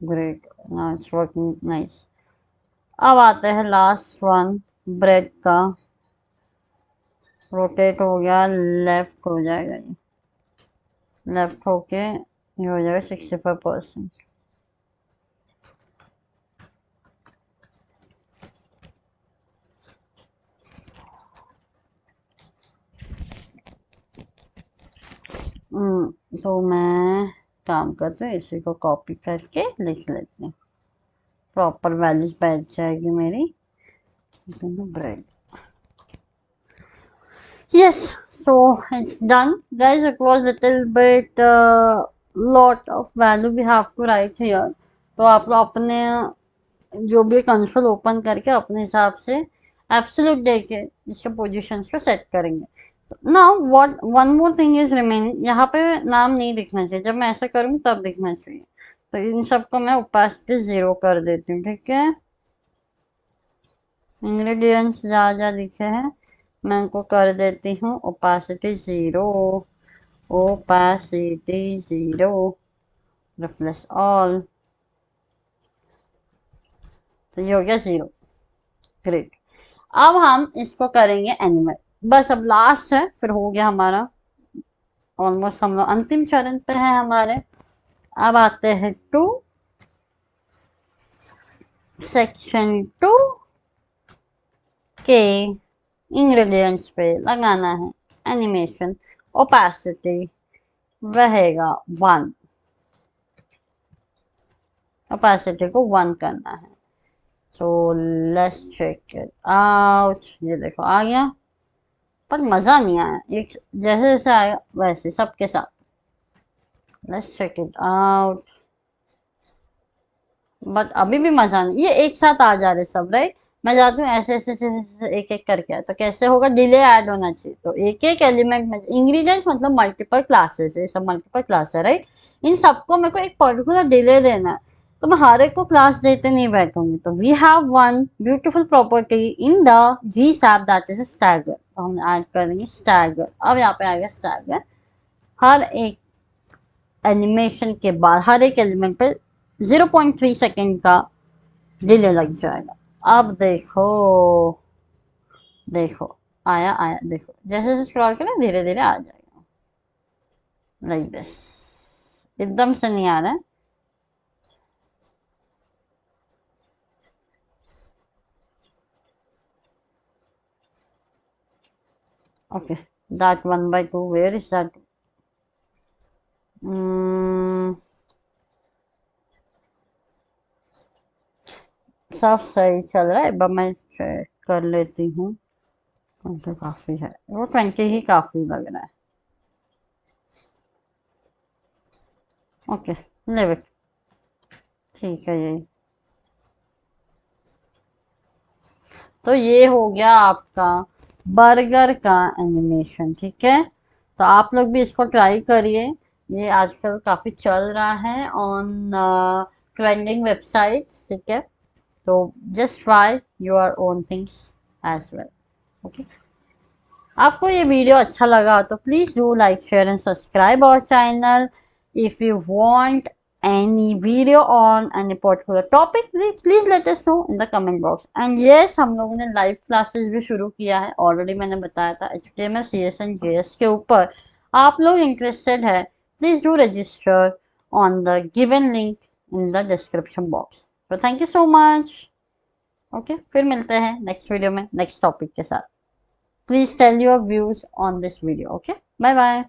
great, now it's working nice. अब आते हैं लास्ट वन, ब्रेड का। रोटेट हो गया, लेफ्ट हो जाएगा, ये लेफ्ट होके ये हो जाएगा 65%। तो मैं काम करते हैं, इसी को कॉपी करके लिख लेते हैं, प्रॉपर वैल्यूज बैठ जाएगी मेरी। Bread, yes, so it's done guys. It was little bit lot of value we have to write here, तो आप लोग अपने जो भी कंसोल ओपन करके अपने हिसाब से एब्सोल्यूट दे के इसके पोजीशंस को सेट करेंगे। Now what one more thing is remaining, यहाँ पे नाम नहीं दिखना चाहिए, जब मैं ऐसा करूँ तब दिखना चाहिए। तो इन सबको मैं ओपेसिटी 0 कर देती हूँ, ठीक है। इंग्रेडिएंट्स जहाँ जहाँ लिखे हैं मैं उनको कर देती हूँ ओपेसिटी 0, ओपेसिटी 0, रिप्लेस ऑल। तो ये हो गया 0। ग्रेट। अब हम इसको करेंगे एनिमल, बस अब लास्ट है, फिर हो गया हमारा। ऑलमोस्ट हम लोग अंतिम चरण पे हैं हमारे। अब आते हैं टू सेक्शन 2 के इंग्रेडिएंट्स पे लगाना है एनिमेशन। ओपेसिटी रहेगा 1, ओपेसिटी को 1 करना है। So let's check it out. ये देखो आ गया, पर मज़ा नहीं आया, एक जैसे जैसे आया वैसे सबके साथ। Let's check it out, but अभी भी मज़ा नहीं। ये एक साथ आ जा रहे सब, राइट। मैं जाती हूँ ऐसे ऐसे ऐसे ऐसे एक एक करके आए, तो कैसे होगा, डिले ऐड होना चाहिए। तो एक एक एलिमेंट में इंग्रेडिएंट्स मतलब मल्टीपल क्लासेस है, सब मल्टीपल क्लास है, राइट। इन सबको मेरे को एक पर्टिकुलर डिले देना है, तो मैं हर एक को क्लास देते नहीं बैठूंगी। तो we have one beautiful property in the GSAP, that is stagger. तो हम ऐड करेंगे स्टैगर। अब यहाँ पे आएगा स्टैगर। हर एक एनिमेशन के बाद हर एक एलिमेंट पे 0.3 सेकेंड का डिले लग जाएगा। अब देखो, देखो आया आया, देखो जैसे जैसे स्क्रॉल करें धीरे धीरे आ जाएगा, लाइक दिस। एकदम से नहीं आ रहा है। Okay, that 1/2, where is that? सब सही चल रहा है, अब मैं चेक कर लेती हूँ। तो काफ़ी है, वो 20 ही काफ़ी लग रहा है। ओके, लिव इट, ठीक है। ये तो ये हो गया आपका बर्गर का एनिमेशन, ठीक है। तो आप लोग भी इसको ट्राई करिए, ये आजकल काफ़ी चल रहा है ऑन ट्रेंडिंग वेबसाइट्स, ठीक है। तो just try your own things as well, okay. आपको ये वीडियो अच्छा लगा तो please do like share and subscribe our channel. If you want any video on any particular topic, please let us know in the comment box. And yes, हम लोगों ने live classes भी शुरू किया है, ऑलरेडी मैंने बताया था HTML CSS JS के ऊपर। आप लोग इंटरेस्टेड है, please do register on the given link in the description box. तो thank you so much. Okay, फिर मिलते हैं नेक्स्ट वीडियो में नेक्स्ट टॉपिक के साथ। Please tell your views on this video. Okay, bye bye.